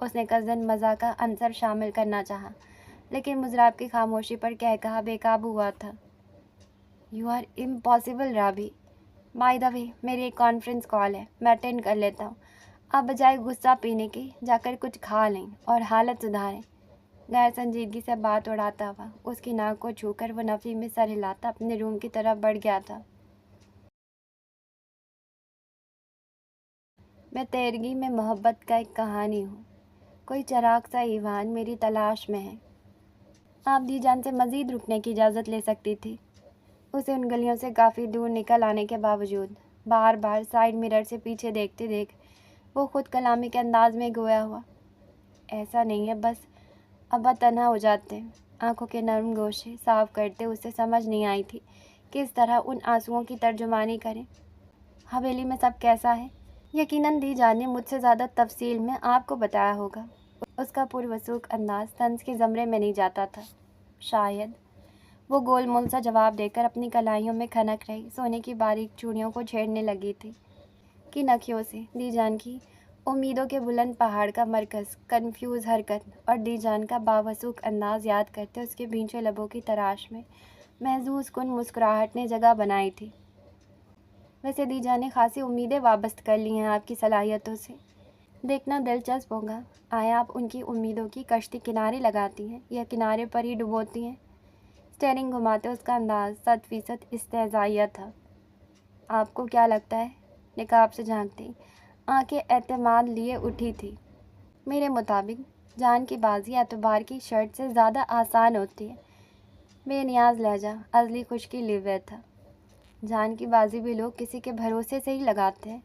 اس نے کزن مزہ کا عنصر شامل کرنا چاہا، لیکن مضراب کی خاموشی پر کہا بے قابو ہوا تھا۔ You are impossible Rabi. By the way میری ایک کانفرنس کال ہے، میں اٹینڈ کر لیتا ہوں۔ آپ بجائے غصہ پینے کے جا کر کچھ کھا لیں اور حالت سدھاریں۔ غیر سنجیدگی سے بات اڑاتا ہوا اس کی ناک کو چھو کر وہ نفی میں سر ہلاتا اپنے روم کی طرف بڑھ گیا تھا۔ میں تیرگی میں محبت کا ایک کہانی ہوں، کوئی چراغ سا ایوان میری تلاش میں ہے۔ آپ دی جان سے مزید رکنے کی اجازت لے سکتی تھی۔ اسے ان گلیوں سے کافی دور نکل آنے کے باوجود بار بار سائیڈ مرر سے پیچھے دیکھتے دیکھ وہ خود کلامی کے انداز میں گویا ہوا، ایسا نہیں ہے بس ابا تنہا ہو جاتے ہیں۔ آنکھوں کے نرم گوشے صاف کرتے اسے سمجھ نہیں آئی تھی کس طرح ان آنسوؤں کی ترجمانی کریں۔ حویلی میں سب کیسا ہے؟ یقیناً دی جان نے مجھ سے زیادہ تفصیل میں آپ کو بتایا ہوگا۔ اس کا پروسوک انداز طنز کے زمرے میں نہیں جاتا تھا۔ شاید وہ گول مول سا جواب دے کر اپنی کلائیوں میں کھنک رہی سونے کی باریک چوڑیوں کو چھیڑنے لگی تھی کہ نکھیوں سے دی جان کی امیدوں کے بلند پہاڑ کا مرکز کنفیوز حرکت اور دی جان کا باوسوک انداز یاد کرتے اس کے بھینچے لبوں کی تراش میں محظوظ کن مسکراہٹ نے جگہ بنائی تھی۔ ویسے دی جان نے خاصی امیدیں وابست کر لی ہیں آپ کی صلاحیتوں سے۔ دیکھنا دلچسپ ہوگا آیا آپ ان کی امیدوں کی کشتی کنارے لگاتی ہیں یا کنارے پر ہی ڈبوتی ہیں۔ اسٹیئرنگ گھماتے اس کا انداز 100% استہزائیہ تھا۔ آپ کو کیا لگتا ہے؟ نقاب سے جھانکتی آنکھیں اعتماد لیے اٹھی تھی۔ میرے مطابق جان کی بازی اعتبار کی شرط سے زیادہ آسان ہوتی ہے۔ بے نیاز لہجہ ازلی خشکی لیوے تھا۔ جان کی بازی بھی لوگ کسی کے بھروسے سے ہی لگاتے ہیں۔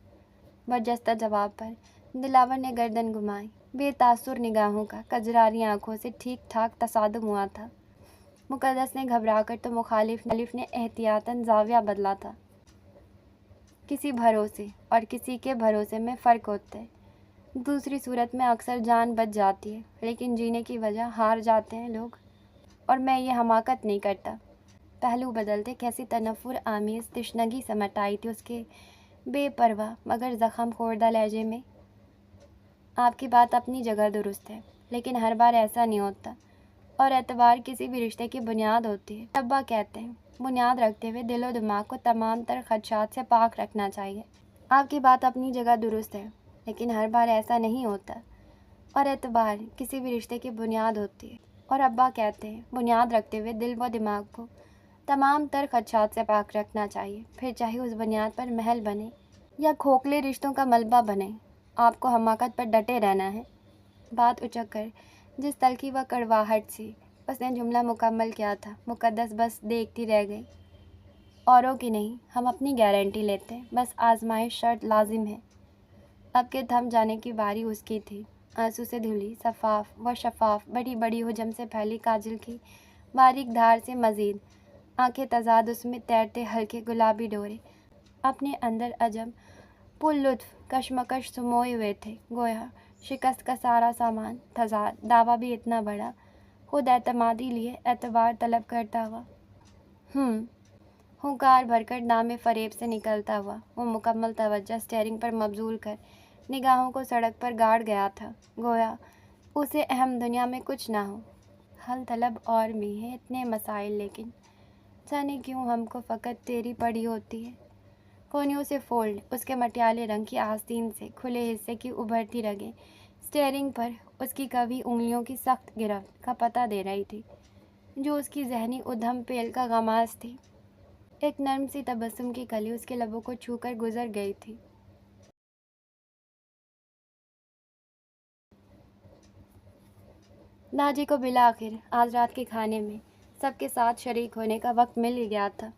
برجستہ جواب پر دلاور نے گردن گھمائی۔ بے تاثر نگاہوں کا کجراری آنکھوں سے ٹھیک ٹھاک تصادم ہوا تھا۔ مقدس نے گھبرا کر تو مخالف نے احتیاطاً زاویہ بدلا تھا۔ کسی بھروسے اور کسی کے بھروسے میں فرق ہوتا ہے۔ دوسری صورت میں اکثر جان بچ جاتی ہے لیکن جینے کی وجہ ہار جاتے ہیں لوگ، اور میں یہ حماقت نہیں کرتا۔ پہلو بدلتے کیسی تنفر آمیز تشنگی سمٹ آئی تھی اس کے بے پرواہ مگر زخم خوردہ لہجے میں۔ آپ کی بات اپنی جگہ درست ہے لیکن ہر بار ایسا نہیں ہوتا، اور اعتبار کسی بھی رشتے کی بنیاد ہوتی ہے۔ ابا کہتے ہیں بنیاد رکھتے ہوئے دل و دماغ کو تمام تر خدشات سے پاک رکھنا چاہیے۔ آپ کی بات اپنی جگہ درست ہے لیکن ہر بار ایسا نہیں ہوتا، اور اعتبار کسی بھی رشتے کی بنیاد ہوتی ہے، اور ابا کہتے ہیں بنیاد رکھتے ہوئے دل و دماغ کو تمام تر خدشات سے پاک رکھنا چاہیے، پھر چاہے اس بنیاد پر محل بنے یا کھوکھلے رشتوں کا ملبہ بنے، آپ کو حماقت پر ڈٹے رہنا ہے۔ بات اچک کر جس تلخی و کڑواہٹ سے اس نے جملہ مکمل کیا تھا مقدس بس دیکھتی رہ گئی۔ اوروں کی نہیں، ہم اپنی گارنٹی لیتے ہیں، بس آزمائش شرط لازم ہے۔ اب کے تھم جانے کی باری اس کی تھی۔ آنسو سے دھلی شفاف بڑی بڑی حجم سے پھیلی کاجل کی باریک دھار سے مزید آنکھیں تضاد اس میں تیرتے ہلکے گلابی ڈورے اپنے اندر عجب پر لطف کشمکش سموئے ہوئے تھے، گویا شکست کا سارا سامان تضاد دعویٰ بھی اتنا بڑا، خود اعتمادی لیے اعتبار طلب کرتا ہوا۔ ہنکار بھر کر دام فریب سے نکلتا ہوا وہ مکمل توجہ اسٹیئرنگ پر مبذول کر نگاہوں کو سڑک پر گاڑ گیا تھا، گویا اسے اہم دنیا میں کچھ نہ ہو۔ حل طلب اور بھی ہیں اتنے مسائل، لیکن جانے کیوں ہم کو فقط تیری پڑی ہوتی ہے۔ کونیوں سے فولڈ اس کے مٹیالے رنگ کی آستین سے کھلے حصے کی ابھرتی رگیں اسٹیئرنگ پر اس کی کبھی انگلیوں کی سخت گرفت کا پتہ دے رہی تھی جو اس کی ذہنی ادھم پیل کا غماز تھی۔ ایک نرم سی تبسم کی کلی اس کے لبوں کو چھو کر گزر گئی تھی۔ ناجی کو بالآخر آج رات کے کھانے میں سب کے ساتھ شریک ہونے کا وقت مل ہی گیا تھا۔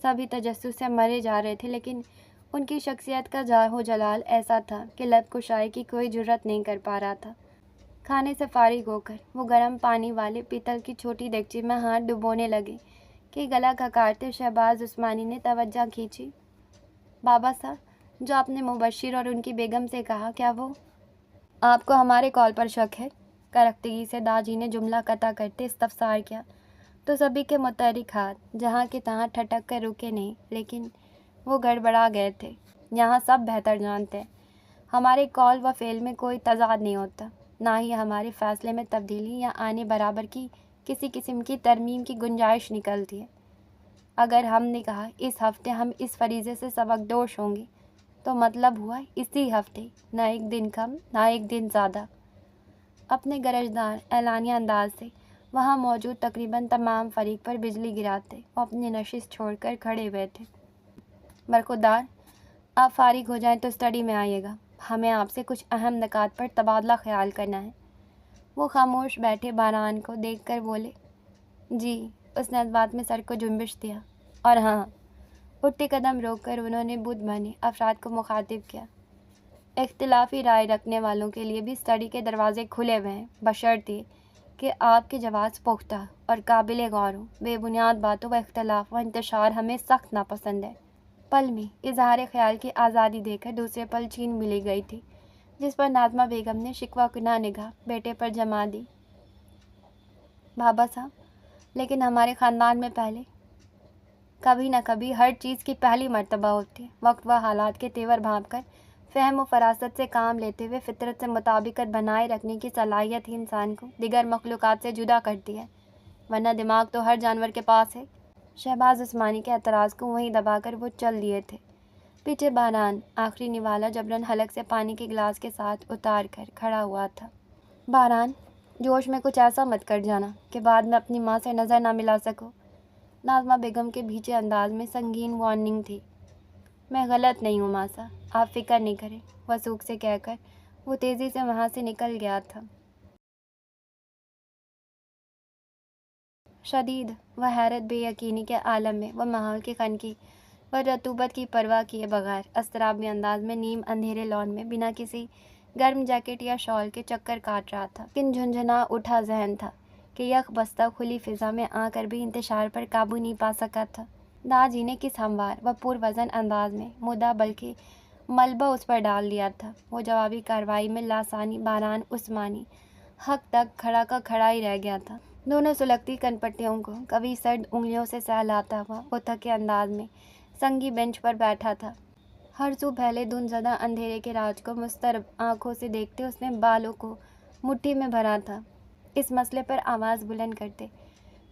سبھی تجسس سے مرے جا رہے تھے لیکن ان کی شخصیت کا جاہ و جلال ایسا تھا کہ لب کشائی کی کوئی جرأت نہیں کر پا رہا تھا۔ کھانے سے فارغ ہو کر وہ گرم پانی والے پیتل کی چھوٹی دیگچی میں ہاتھ ڈبونے لگے کہ گلا کھکارتے شہباز عثمانی نے توجہ کھینچی۔ بابا صاحب، جو آپ نے مبشر اور ان کی بیگم سے کہا، کیا وہ؟ آپ کو ہمارے کال پر شک ہے؟ کرختگی سے داجی نے جملہ قطع کرتے استفسار کیا تو سبھی کے متحرک ہاتھ جہاں کے تہاں ٹھٹک کر رکے نہیں، لیکن وہ گڑبڑا گئے تھے۔ یہاں سب بہتر جانتے ہیں ہمارے کال و فعل میں کوئی تضاد نہیں ہوتا، نہ ہی ہمارے فیصلے میں تبدیلی یا آنے برابر کی کسی قسم کی ترمیم کی گنجائش نکلتی ہے۔ اگر ہم نے کہا اس ہفتے ہم اس فریضے سے سبق دوش ہوں گے تو مطلب ہوا اسی ہفتے، نہ ایک دن کم نہ ایک دن زیادہ۔ اپنے گرجدار اعلانیہ انداز سے وہاں موجود تقریباً تمام فریق پر بجلی گراتے وہ اپنی نشست چھوڑ کر کھڑے ہوئے تھے۔ برخودار، آپ فارغ ہو جائیں تو اسٹڈی میں آئیے گا، ہمیں آپ سے کچھ اہم نکات پر تبادلہ خیال کرنا ہے۔ وہ خاموش بیٹھے باران کو دیکھ کر بولے، جی۔ اس نے اس بات میں سر کو جنبش دیا، اور ہاں۔ اٹھتے قدم روک کر انہوں نے بدھ بنے افراد کو مخاطب کیا، اختلافی رائے رکھنے والوں کے لیے بھی اسٹڈی کے دروازے کھلے ہوئے ہیں، بشرطیے کہ آپ کے جواز پختہ اور قابل غور ہوں۔ بے بنیاد باتوں و اختلاف و انتشار ہمیں سخت ناپسند ہے۔ پل میں اظہار خیال کی آزادی دے کر دوسرے پل چھین بھی لی گئی تھی، جس پر ناظمہ بیگم نے شکوہ کناں نگاہ بیٹے پر جما دی۔ بابا صاحب، لیکن ہمارے خاندان میں پہلے کبھی نہ کبھی ہر چیز کی پہلی مرتبہ ہوتی ہے۔ وقت و حالات کے تیور بھانپ کر فہم و فراست سے کام لیتے ہوئے فطرت سے مطابقت بنائے رکھنے کی صلاحیت ہی انسان کو دیگر مخلوقات سے جدا کرتی ہے، ورنہ دماغ تو ہر جانور کے پاس ہے۔ شہباز عثمانی کے اعتراض کو وہیں دبا کر وہ چل دیے تھے۔ پیچھے باران آخری نوالہ جبراً حلق سے پانی کے گلاس کے ساتھ اتار کر کھڑا ہوا تھا۔ باران، جوش میں کچھ ایسا مت کر جانا کہ بعد میں اپنی ماں سے نظر نہ ملا سکو۔ ناظمہ بیگم کے بھیجے انداز میں سنگین وارننگ تھی۔ میں غلط نہیں ہوں ماسا، آپ فکر نہیں کریں، وثوق سے کہہ کر وہ تیزی سے وہاں سے نکل گیا تھا۔ شدید و حیرت بے یقینی کے عالم میں وہ ماحول کی خنکی و رطوبت کی پرواہ کیے بغیر اضطرابی انداز میں نیم اندھیرے لان میں بنا کسی گرم جیکٹ یا شال کے چکر کاٹ رہا تھا۔ لیکن جھنجھنا اٹھا ذہن تھا کہ یک بستہ کھلی فضا میں آ کر بھی انتشار پر قابو نہیں پا سکا تھا۔ داجی نے کس ہموار و پر وزن انداز میں مدعا بلکہ ملبہ اس پر ڈال دیا تھا۔ وہ جوابی کارروائی میں لاسانی باران عثمانی حق تک کھڑا کا کھڑا ہی رہ گیا تھا۔ دونوں سلگتی کن پٹیوں کو کبھی سرد انگلیوں سے سہلاتا ہوا وہ تھکے انداز میں سنگی بینچ پر بیٹھا تھا۔ ہر سو پھیلے دھند زدہ اندھیرے کے راج کو مضطرب آنکھوں سے دیکھتے اس نے بالوں کو مٹھی میں بھرا تھا۔ اس مسئلے پر آواز بلند کرتے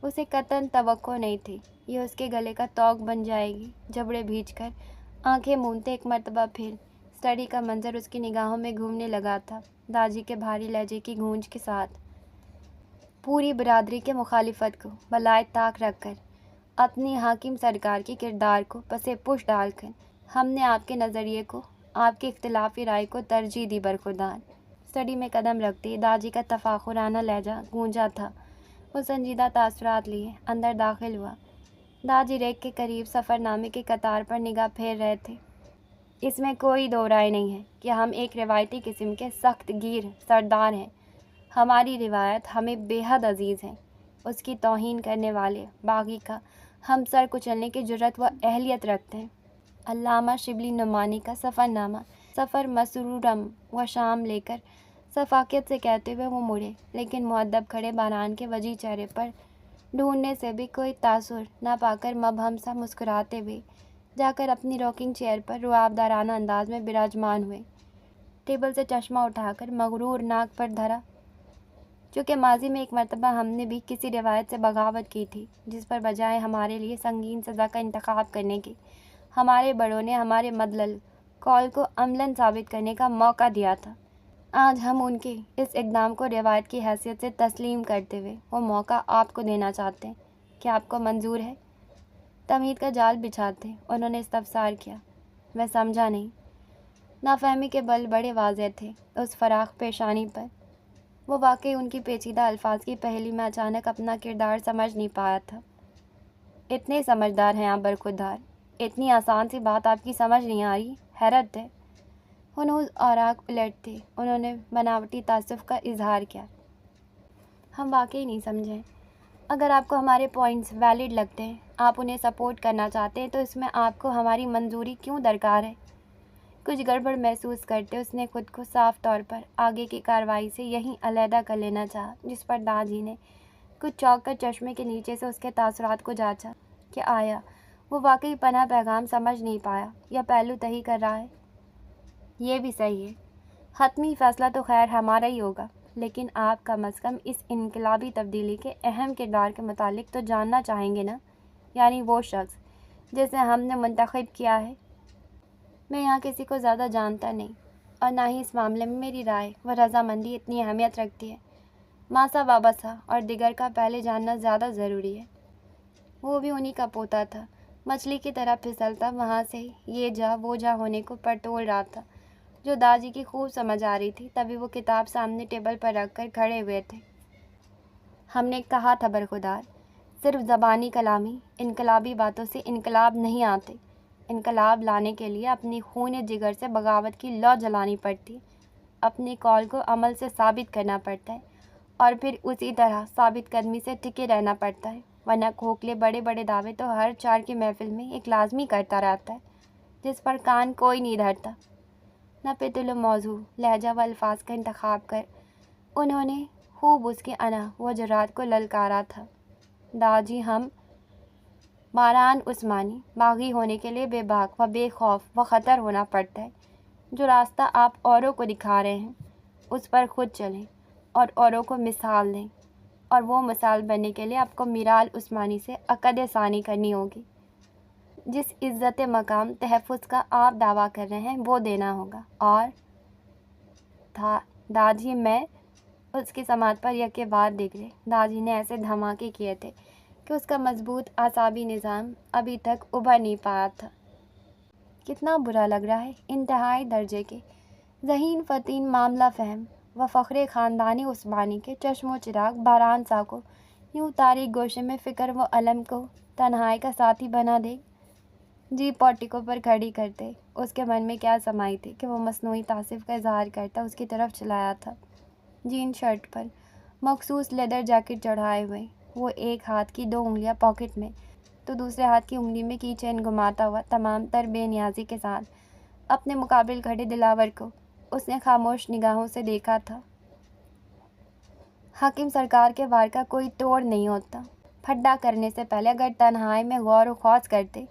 اسے قطعاً توقع نہیں تھی۔ یہ اس کے گلے کا طوق بن جائے گی۔ جبڑے بھیج کر آنکھیں مونتے ایک مرتبہ پھر اسٹڈی کا منظر اس کی نگاہوں میں گھومنے لگا تھا۔ داجی کے بھاری لہجے کی گونج کے ساتھ پوری برادری کے مخالفت کو بالائے طاق رکھ کر اپنی حاکم سرکار کی کردار کو پسِ پش ڈال کر ہم نے آپ کے نظریے کو، آپ کی اختلافی رائے کو ترجیح دی۔ برخودار، اسٹڈی میں قدم رکھتے داجی کا تفاخرانہ لہجہ گونجا تھا۔ وہ سنجیدہ تاثرات لیے اندر داخل ہوا۔ داجی ریک کے قریب سفر نامے کے قطار پر نگاہ پھیر رہے تھے۔ اس میں کوئی دو رائے نہیں ہے کہ ہم ایک روایتی قسم کے سخت گیر سردار ہیں۔ ہماری روایت ہمیں بے حد عزیز ہے۔ اس کی توہین کرنے والے باغی کا ہم سر کچلنے کی جرأت و اہلیت رکھتے ہیں۔ علامہ شبلی نعمانی کا سفر نامہ سفر مسرورم و شام لے کر شفقت سے کہتے ہوئے وہ مڑے، لیکن مؤدب کھڑے باران کے وجیح چہرے پر ڈھونڈنے سے بھی کوئی تاثر نہ پا کر مبہم سا مسکراتے ہوئے جا کر اپنی راکنگ چیئر پر رعب دارانہ انداز میں براجمان ہوئے۔ ٹیبل سے چشمہ اٹھا کر مغرور ناک پر دھرا، چونکہ ماضی میں ایک مرتبہ ہم نے بھی کسی روایت سے بغاوت کی تھی جس پر بجائے ہمارے لیے سنگین سزا کا انتخاب کرنے کے ہمارے بڑوں نے ہمارے مدلل قول کو عملاً ثابت کرنے کا موقع دیا تھا۔ آج ہم ان کے اس اقدام کو روایت کی حیثیت سے تسلیم کرتے ہوئے وہ موقع آپ کو دینا چاہتے ہیں۔ کیا آپ کو منظور ہے؟ تمہید کا جال بچھاتے انہوں نے استفسار کیا۔ میں سمجھا نہیں۔ نافہمی کے بل بڑے واضح تھے اس فراخ پیشانی پر۔ وہ واقعی ان کی پیچیدہ الفاظ کی پہیلی میں اچانک اپنا کردار سمجھ نہیں پایا تھا۔ اتنے سمجھدار ہیں آپ برخودار، اتنی آسان سی بات آپ کی سمجھ نہیں آ رہی، حیرت ہے۔ ہنوز اوراق الٹتے انہوں نے بناوٹی تعصب کا اظہار کیا۔ ہم واقعی نہیں سمجھے۔ اگر آپ کو ہمارے پوائنٹس ویلڈ لگتے ہیں، آپ انہیں سپورٹ کرنا چاہتے ہیں، تو اس میں آپ کو ہماری منظوری کیوں درکار ہے؟ کچھ گڑبڑ محسوس کرتے اس نے خود کو صاف طور پر آگے کی کارروائی سے یہیں علیحدہ کر لینا چاہا، جس پر داجی نے کچھ چونک کر چشمے کے نیچے سے اس کے تاثرات کو جانچا کہ آیا وہ واقعی پناہ پیغام سمجھ نہیں پایا یا پہلو تہی کر رہا ہے۔ یہ بھی صحیح ہے، حتمی فیصلہ تو خیر ہمارا ہی ہوگا۔ لیکن آپ کم از کم اس انقلابی تبدیلی کے اہم کردار کے متعلق تو جاننا چاہیں گے نا، یعنی وہ شخص جسے ہم نے منتخب کیا ہے۔ میں یہاں کسی کو زیادہ جانتا نہیں، اور نہ ہی اس معاملے میں میری رائے و رضامندی اتنی اہمیت رکھتی ہے۔ ماسا وابسا اور دیگر کا پہلے جاننا زیادہ ضروری ہے۔ وہ بھی انہی کا پوتا تھا، مچھلی کی طرح پھسلتا وہاں سے یہ جا وہ جا ہونے کو پرتول رہا تھا، جو داجی کی خوب سمجھ آ رہی تھی۔ تبھی وہ کتاب سامنے ٹیبل پر رکھ کر کھڑے ہوئے تھے۔ ہم نے کہا تھا برخودار، صرف زبانی کلامی، انقلابی باتوں سے انقلاب نہیں آتے۔ انقلاب لانے کے لیے اپنی خون جگر سے بغاوت کی لو جلانی پڑتی، اپنی قول کو عمل سے ثابت کرنا پڑتا ہے، اور پھر اسی طرح ثابت قدمی سے ٹکے رہنا پڑتا ہے، ورنہ کھوکھلے بڑے بڑے دعوے تو ہر چار کی محفل میں ایک لازمی کرتا رہتا ہے، جس پر کان کوئی نہیں دھرتا۔ نہ پتل و موضوع، لہجہ و الفاظ کا انتخاب کر انہوں نے خوب اس کی انا و جرات کو للکارا تھا۔ داجی، ہم باران عثمانی باغی ہونے کے لیے بے باک و بے خوف و خطر ہونا پڑتا ہے۔ جو راستہ آپ اوروں کو دکھا رہے ہیں اس پر خود چلیں اور اوروں کو مثال دیں، اور وہ مثال بننے کے لیے آپ کو میرال عثمانی سے عقد ثانی کرنی ہوگی۔ جس عزت مقام تحفظ کا آپ دعویٰ کر رہے ہیں وہ دینا ہوگا۔ اور داجی، میں اس کی سماعت پر یکے بعد دیکھے داجی نے ایسے دھماکے کیے تھے کہ اس کا مضبوط اعصابی نظام ابھی تک ابھر نہیں پایا تھا۔ کتنا برا لگ رہا ہے، انتہائی درجے کے ذہین فتین معاملہ فہم و فخر خاندانی عثمانی کے چشم و چراغ باران سا کو یوں تاریک گوشے میں فکر و علم کو تنہائی کا ساتھی بنا دے۔ جی پورٹیکو پر کھڑی کرتے اس کے من میں کیا سمائی تھی کہ وہ مصنوعی تعصب کا اظہار کرتا اس کی طرف چلایا تھا۔ جین شرٹ پر مخصوص لیدر جیکٹ چڑھائے ہوئے، وہ ایک ہاتھ کی 2 انگلیاں پاکٹ میں تو دوسرے ہاتھ کی انگلی میں کی چین گھماتا ہوا تمام تر بے نیازی کے ساتھ اپنے مقابل کھڑے دلاور کو اس نے خاموش نگاہوں سے دیکھا تھا۔ حاکم سرکار کے وار کا کوئی توڑ نہیں ہوتا۔ پھڈا کرنے سے پہلے اگر تنہائی میں غور و خوض کرتے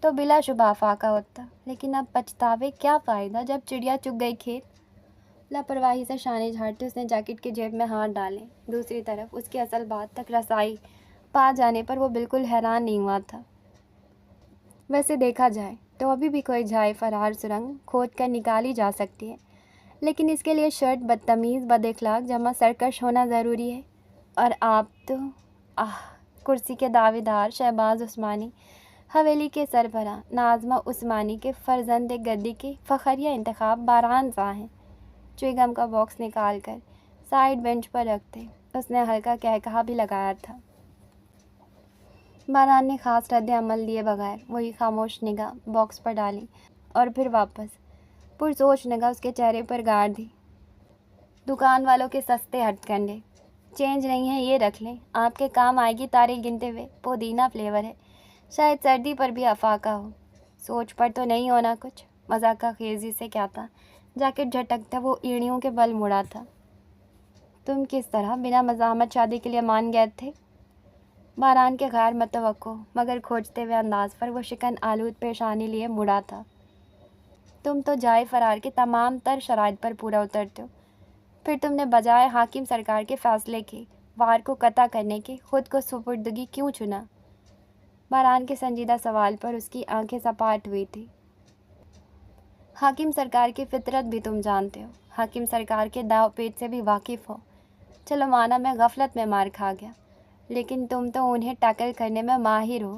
تو بلا شبہ افاقہ ہوتا، لیکن اب پچھتاوے کیا فائدہ جب چڑیا چگ گئی کھیت۔ لاپرواہی سے شانے جھاڑتے اس نے جیکٹ کی جیب میں ہاتھ ڈالے۔ دوسری طرف اس کی اصل بات تک رسائی پا جانے پر وہ بالکل حیران نہیں ہوا تھا۔ ویسے دیکھا جائے تو ابھی بھی کوئی جائے فرار سرنگ کھود کر نکالی جا سکتی ہے، لیکن اس کے لیے شرٹ بدتمیز بد اخلاق جمع سرکش ہونا ضروری ہے۔ اور آپ تو کرسی کے دعوے دار شہباز عثمانی، حویلی کے سربراہ ناظمہ عثمانی کے فرزند گدی کے فخریہ انتخاب باران سا ہیں۔ چوئنگم کا باکس نکال کر سائیڈ بینچ پر رکھتے اس نے ہلکا کہکہا بھی لگایا تھا۔ باران نے خاص رد عمل دیے بغیر وہی خاموش نگاہ باکس پر ڈالی اور پھر واپس پرسوچ نگاہ اس کے چہرے پر گاڑ دی۔ دکان والوں کے سستے ہتھ کنڈے، چینج نہیں ہے یہ رکھ لیں، آپ کے کام آئے گی تاریخ گنتے ہوئے، پودینہ فلیور ہے، شاید سردی پر بھی افاقہ ہو۔ سوچ پر تو نہیں ہونا کچھ؟ مذاقہ خیزی سے کیا تھا، جیکٹ جھٹکتا وہ ایڑیوں کے بل مڑا تھا۔ تم کس طرح بنا مزاحمت شادی کے لیے مان گئے تھے؟ باران کے غیر متوقع مگر کھوجتے ہوئے انداز پر وہ شکن آلود پیشانی لیے مڑا تھا۔ تم تو جائے فرار کے تمام تر شرائط پر پورا اترتے ہو، پھر تم نے بجائے حاکم سرکار کے فیصلے کے وار کو قطع کرنے کے خود کو سپردگی کیوں چنا؟ باران کے سنجیدہ سوال پر اس کی آنکھیں سپاٹ ہوئی تھی۔ حاکم سرکار کی فطرت بھی تم جانتے ہو، حاکم سرکار کے داؤ پیچ سے بھی واقف ہو۔ چلو مانا میں غفلت میں مار کھا گیا، لیکن تم تو انہیں ٹیکل کرنے میں ماہر ہو۔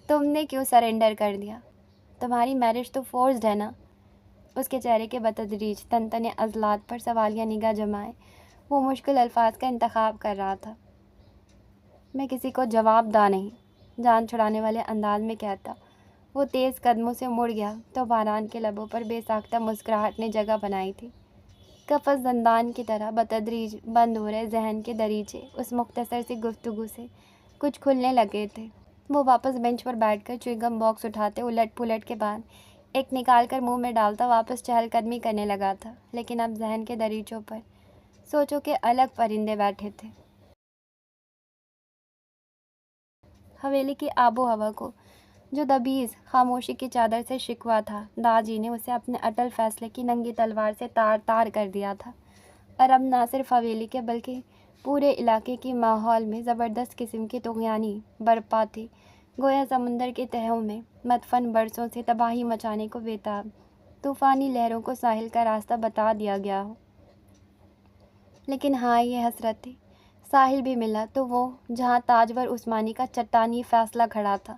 تم نے کیوں سرنڈر کر دیا؟ تمہاری میرج تو فورسڈ ہے نا؟ اس کے چہرے کے بتدریج تنتنے عضلات پر سوالیہ نگاہ جمائے وہ مشکل الفاظ کا انتخاب کر رہا تھا۔ میں کسی کو جواب دہ نہیں، جان چھڑانے والے انداز میں کہتا۔ وہ تیز قدموں سے مڑ گیا تو باران کے لبوں پر بے ساختہ مسکراہٹ نے جگہ بنائی تھی۔ قفس زندان کی طرح بتدریج بند ہو رہے ذہن کے دریچے اس مختصر سی گفتگو سے کچھ کھلنے لگے تھے۔ وہ واپس بینچ پر بیٹھ کر چوئنگم باکس اٹھاتے الٹ پلٹ کے بعد ایک نکال کر منہ میں ڈالتا واپس چہل قدمی کرنے لگا تھا، لیکن اب ذہن کے دریچوں پر سوچوں کے الگ پرندے بیٹھے تھے۔ حویلی کی آب و ہوا کو جو دبیز خاموشی کی چادر سے شکوا تھا، داجی نے اسے اپنے اٹل فیصلے کی ننگی تلوار سے تار تار کر دیا تھا۔ اور اب نہ صرف حویلی کے بلکہ پورے علاقے کی ماحول میں زبردست قسم کی طغیانی برپا تھی، گویا سمندر کے تہوں میں مدفن برسوں سے تباہی مچانے کو بےتاب طوفانی لہروں کو ساحل کا راستہ بتا دیا گیا ہو۔ لیکن ہاں، یہ حسرت تھی، ساحل بھی ملا تو وہ جہاں تاجور عثمانی کا چٹانی فیصلہ کھڑا تھا،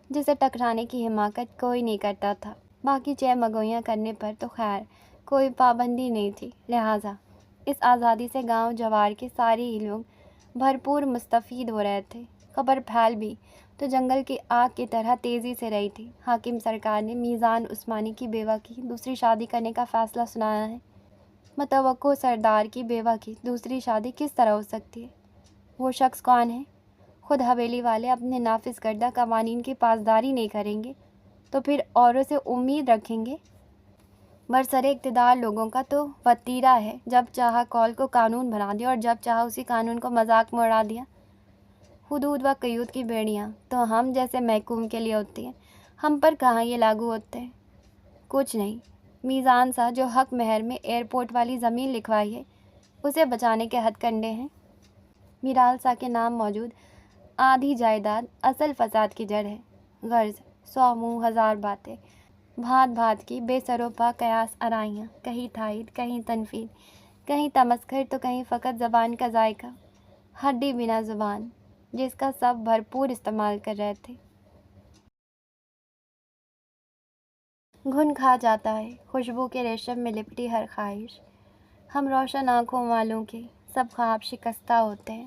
جسے ٹکرانے کی حماقت کوئی نہیں کرتا تھا۔ باقی چہمگوئیاں کرنے پر تو خیر کوئی پابندی نہیں تھی، لہٰذا اس آزادی سے گاؤں جوار کے سارے ہی لوگ بھرپور مستفید ہو رہے تھے۔ خبر پھیل بھی تو جنگل کی آگ کی طرح تیزی سے رہی تھی۔ حاکم سرکار نے میزان عثمانی کی بیوہ کی دوسری شادی کرنے کا فیصلہ سنایا ہے۔ متوقع سردار کی بیوہ کی دوسری شادی کس طرح ہو سکتی ہے؟ وہ شخص کون ہے؟ خود حویلی والے اپنے نافذ کردہ قوانین کی پاسداری نہیں کریں گے تو پھر اوروں سے امید رکھیں گے؟ برسر اقتدار لوگوں کا تو وتیرہ ہے، جب چاہا قول کو قانون بنا دیا اور جب چاہا اسی قانون کو مذاق میں اڑا دیا۔ حدود و قیود کی بیڑیاں تو ہم جیسے محکوم کے لیے ہوتی ہیں، ہم پر کہاں یہ لاگو ہوتے ہیں؟ کچھ نہیں۔ میزان سا جو حق مہر میں ایئرپورٹ والی زمین لکھوائی ہے، اسے بچانے کے ہتھ کنڈے ہیں۔ میرال سا کے نام موجود آدھی جائیداد اصل فساد کی جڑ ہے۔ غرض 100 منہ 1000 باتیں، بھات بھات کی بے سر و پا قیاس آرائیاں، کہیں تائید، کہیں تنفید، کہیں تمسخر تو کہیں فقط زبان کا ذائقہ، ہڈی بنا زبان، جس کا سب بھرپور استعمال کر رہے تھے۔ گھن کھا جاتا ہے خوشبو کے ریشم میں لپٹی ہر خواہش، ہم روشن آنکھوں والوں کے سب خواب شکستہ ہوتے ہیں۔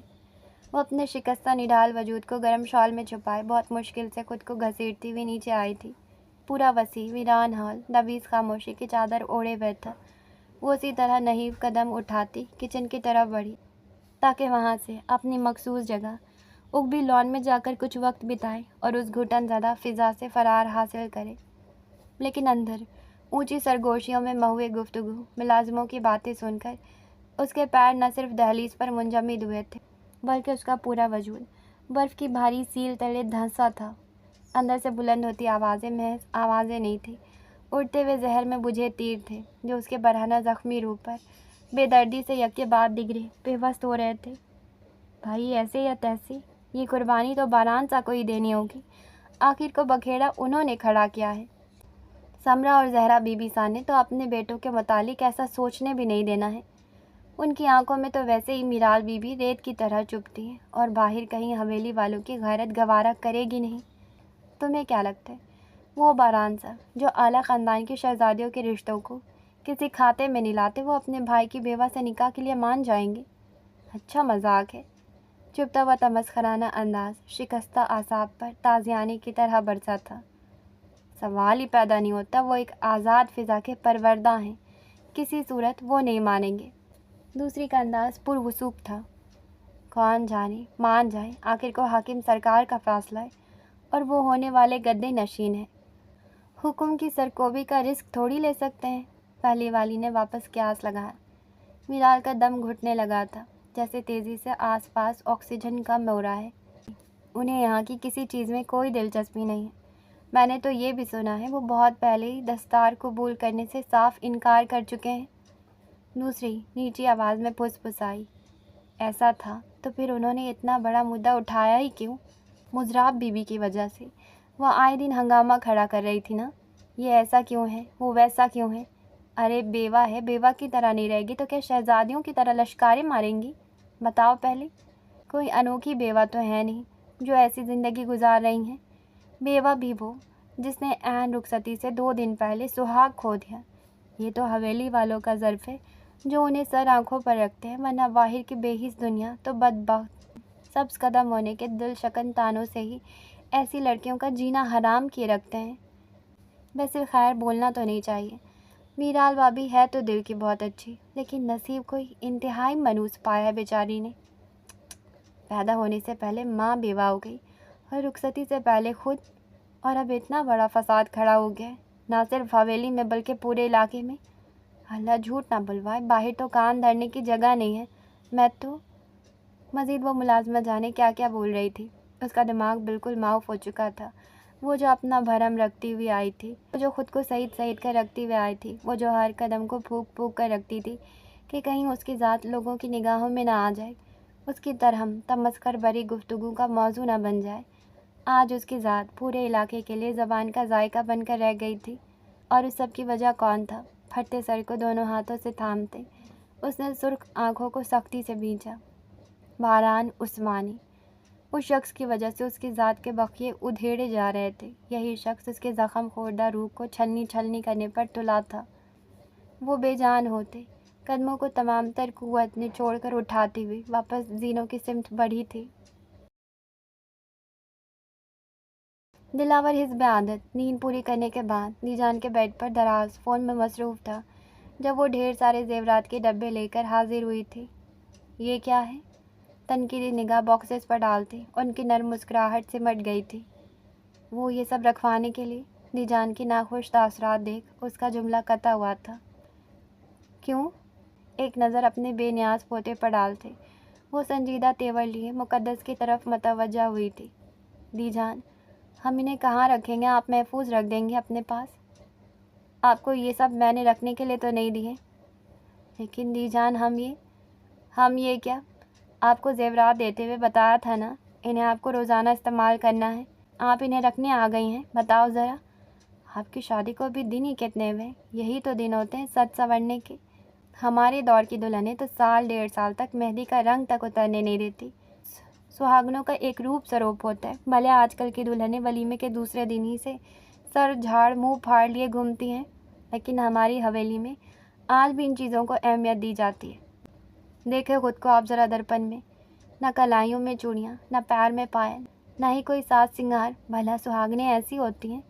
وہ اپنے شکستہ نڈال وجود کو گرم شال میں چھپائے بہت مشکل سے خود کو گھسیٹتی ہوئی نیچے آئی تھی۔ پورا وسیع ویران ہال نبیذ خاموشی کی چادر اوڑھے ہوئے تھا۔ وہ اسی طرح نحیف قدم اٹھاتی کچن کی طرف بڑھی تاکہ وہاں سے اپنی مخصوص جگہ اگبی لان میں جا کر کچھ وقت بتائے اور اس گھٹن زدہ فضا سے فرار حاصل کرے۔ لیکن اندر اونچی سرگوشیوں میں مہوے گفتگو، ملازموں کی باتیں سن کر اس کے پیر نہ صرف دہلیز پر منجمد ہوئے تھے بلکہ اس کا پورا وجود برف کی بھاری سیل تلے دھنسا تھا۔ اندر سے بلند ہوتی آوازیں محض آوازیں نہیں تھیں، اڑتے ہوئے زہر میں بجھے تیر تھے جو اس کے برہنہ زخمی روح پر بے دردی سے یکے بعد دیگرے پیوست ہو رہے تھے۔ بھائی ایسے یا تیسے یہ قربانی تو باران سا کو ہی دینی ہوگی، آخر کو بکھیڑا انہوں نے کھڑا کیا ہے۔ سمرا اور زہرا بی بی سان نے تو اپنے بیٹوں کے متعلق ایسا سوچنے بھی نہیں دینا ہے۔ ان کی آنکھوں میں تو ویسے ہی میرال بی بی ریت کی طرح چبھتی ہے اور باہر کہیں حویلی والوں کی غیرت گوارا کرے گی نہیں۔ تمہیں کیا لگتا ہے وہ باران سا جو اعلیٰ خاندان کی شہزادیوں کے رشتوں کو کسی کھاتے میں نہیں لاتے، وہ اپنے بھائی کی بیوہ سے نکاح کے لیے مان جائیں گے؟ اچھا مذاق ہے۔ چبھتا ہوا تمسخرانہ انداز شکستہ اعصاب پر تازیانے کی طرح برسا تھا۔ سوال ہی پیدا نہیں ہوتا، وہ ایک آزاد فضا کے پروردہ ہیں، کسی صورت وہ نہیں مانیں گے۔ دوسری کا انداز پروسوک تھا۔ کون جانے، مان جائیں، آخر کو حاکم سرکار کا فیصلہ ہے اور وہ ہونے والے گدے نشین ہیں، حکم کی سرکوبی کا رزق تھوڑی لے سکتے ہیں۔ پہلی والی نے واپس قیاس لگایا۔ میرال کا دم گھٹنے لگا تھا، جیسے تیزی سے آس پاس آکسیجن کم ہو رہا ہے۔ انہیں یہاں کی کسی چیز میں کوئی دلچسپی نہیں ہے۔ میں نے تو یہ بھی سنا ہے وہ بہت پہلے ہی دستار قبول کرنے سے صاف انکار کر چکے ہیں۔ دوسری نیچی آواز میں پھسپھسائی۔ ایسا تھا تو پھر انہوں نے اتنا بڑا مدعا اٹھایا ہی کیوں؟ مضراب بی بی کی وجہ سے وہ آئے دن ہنگامہ کھڑا کر رہی تھی نا۔ یہ ایسا کیوں ہے، وہ ویسا کیوں ہے؟ ارے بیوہ ہے، بیوہ کی طرح نہیں رہے گی تو کیا شہزادیوں کی طرح لشکاریں ماریں گی؟ بتاؤ پہلے۔ کوئی انوکھی بیوہ تو ہے نہیں جو ایسی زندگی گزار رہی ہیں۔ بیوہ بھی وہ جس نے عین رخصتی سے 2 دن پہلے سہاگ کھو دیا۔ یہ تو حویلی والوں کا ظرف ہے جو انہیں سر آنکھوں پر رکھتے ہیں، ورنہ باہر کی بے حس دنیا تو بدبخت سبز قدم ہونے کے دل شکن تانوں سے ہی ایسی لڑکیوں کا جینا حرام کیے رکھتے ہیں۔ ویسے خیر بولنا تو نہیں چاہیے، میرال بھابی ہے تو دل کی بہت اچھی، لیکن نصیب کوئی انتہائی منحوس پایا ہے بیچاری نے۔ پیدا ہونے سے پہلے ماں بیوہ ہو گئی اور رخصتی سے پہلے خود، اور اب اتنا بڑا فساد کھڑا ہو گیا ہے، نہ صرف حویلی میں بلکہ پورے علاقے میں۔ اللہ جھوٹ نہ بلوائے، باہر تو کان دھرنے کی جگہ نہیں ہے۔ میں تو مزید وہ ملازمہ جانے کیا کیا بول رہی تھی۔ اس کا دماغ بالکل معاف ہو چکا تھا۔ وہ جو اپنا بھرم رکھتی ہوئی آئی تھی، وہ جو خود کو سہید سہید کر رکھتی ہوئی آئی تھی، وہ جو ہر قدم کو پھونک پھونک کر رکھتی تھی کہ کہیں اس کی ذات لوگوں کی نگاہوں میں نہ آ جائے، اس کی ترہم تمسخر بری گفتگو کا موضوع نہ بن جائے۔ آج اس کی ذات پورے علاقے کے لیے زبان کا ذائقہ بن کر رہ گئی تھی۔ اور اس سب کی وجہ کون تھا؟ پھٹتے سر کو دونوں ہاتھوں سے تھامتے اس نے سرخ آنکھوں کو سختی سے بھینچا۔ باران عثمانی، اس شخص کی وجہ سے اس کی ذات کے بقیے ادھیڑے جا رہے تھے۔ یہی شخص اس کے زخم خوردہ روح کو چھلنی چھلنی کرنے پر تلا تھا۔ وہ بے جان ہوتے قدموں کو تمام تر قوت نے چھوڑ کر اٹھاتی ہوئی واپس زینوں کی سمت بڑھی تھی۔ دلاور حزب عادت نیند پوری کرنے کے بعد دیجان کے بیڈ پر دراز فون میں مصروف تھا جب وہ ڈھیر سارے زیورات کے ڈبے لے کر حاضر ہوئی تھی۔ یہ کیا ہے؟ تنقیدی نگاہ باکسز پر ڈالتے ان کی نرم مسکراہٹ سمٹ گئی تھی۔ وہ یہ سب رکھوانے کے لیے؟ دیجان کی ناخوش تاثرات دیکھ اس کا جملہ قطع ہوا تھا۔ کیوں؟ ایک نظر اپنے بے نیاز پوتے پر ڈالتے وہ سنجیدہ تیور لیے مقدس کی طرف متوجہ ہوئی تھی۔ دیجان، ہم انہیں کہاں رکھیں گے؟ آپ محفوظ رکھ دیں گے اپنے پاس؟ آپ کو یہ سب میں نے رکھنے کے لیے تو نہیں دیے؟ لیکن دیجان، ہم یہ کیا؟ آپ کو زیورات دیتے ہوئے بتایا تھا نا، انہیں آپ کو روزانہ استعمال کرنا ہے۔ آپ انہیں رکھنے آ گئی ہیں؟ بتاؤ ذرا، آپ کی شادی کو ابھی دن ہی کتنے ہوئے؟ یہی تو دن ہوتے ہیں سج سنورنے کے۔ ہمارے دور کی دلہنیں تو سال 1.5 سال تک مہندی کا رنگ تک اترنے نہیں دیتی۔ سہاگنوں کا ایک روپ سروپ ہوتا ہے۔ بھلے آج کل کی دلہنیں ولیمے کے دوسرے دن ہی سے سر جھاڑ منہ پھاڑ لیے گھومتی ہیں، لیکن ہماری حویلی میں آج بھی ان چیزوں کو اہمیت دی جاتی ہے۔ دیکھیں خود کو آپ ذرا درپن میں، نہ کلائیوں میں چوڑیاں، نہ پیر میں پائل، نہ ہی کوئی ساز سنگار۔ بھلا سہاگنیں ایسی ہوتی ہیں؟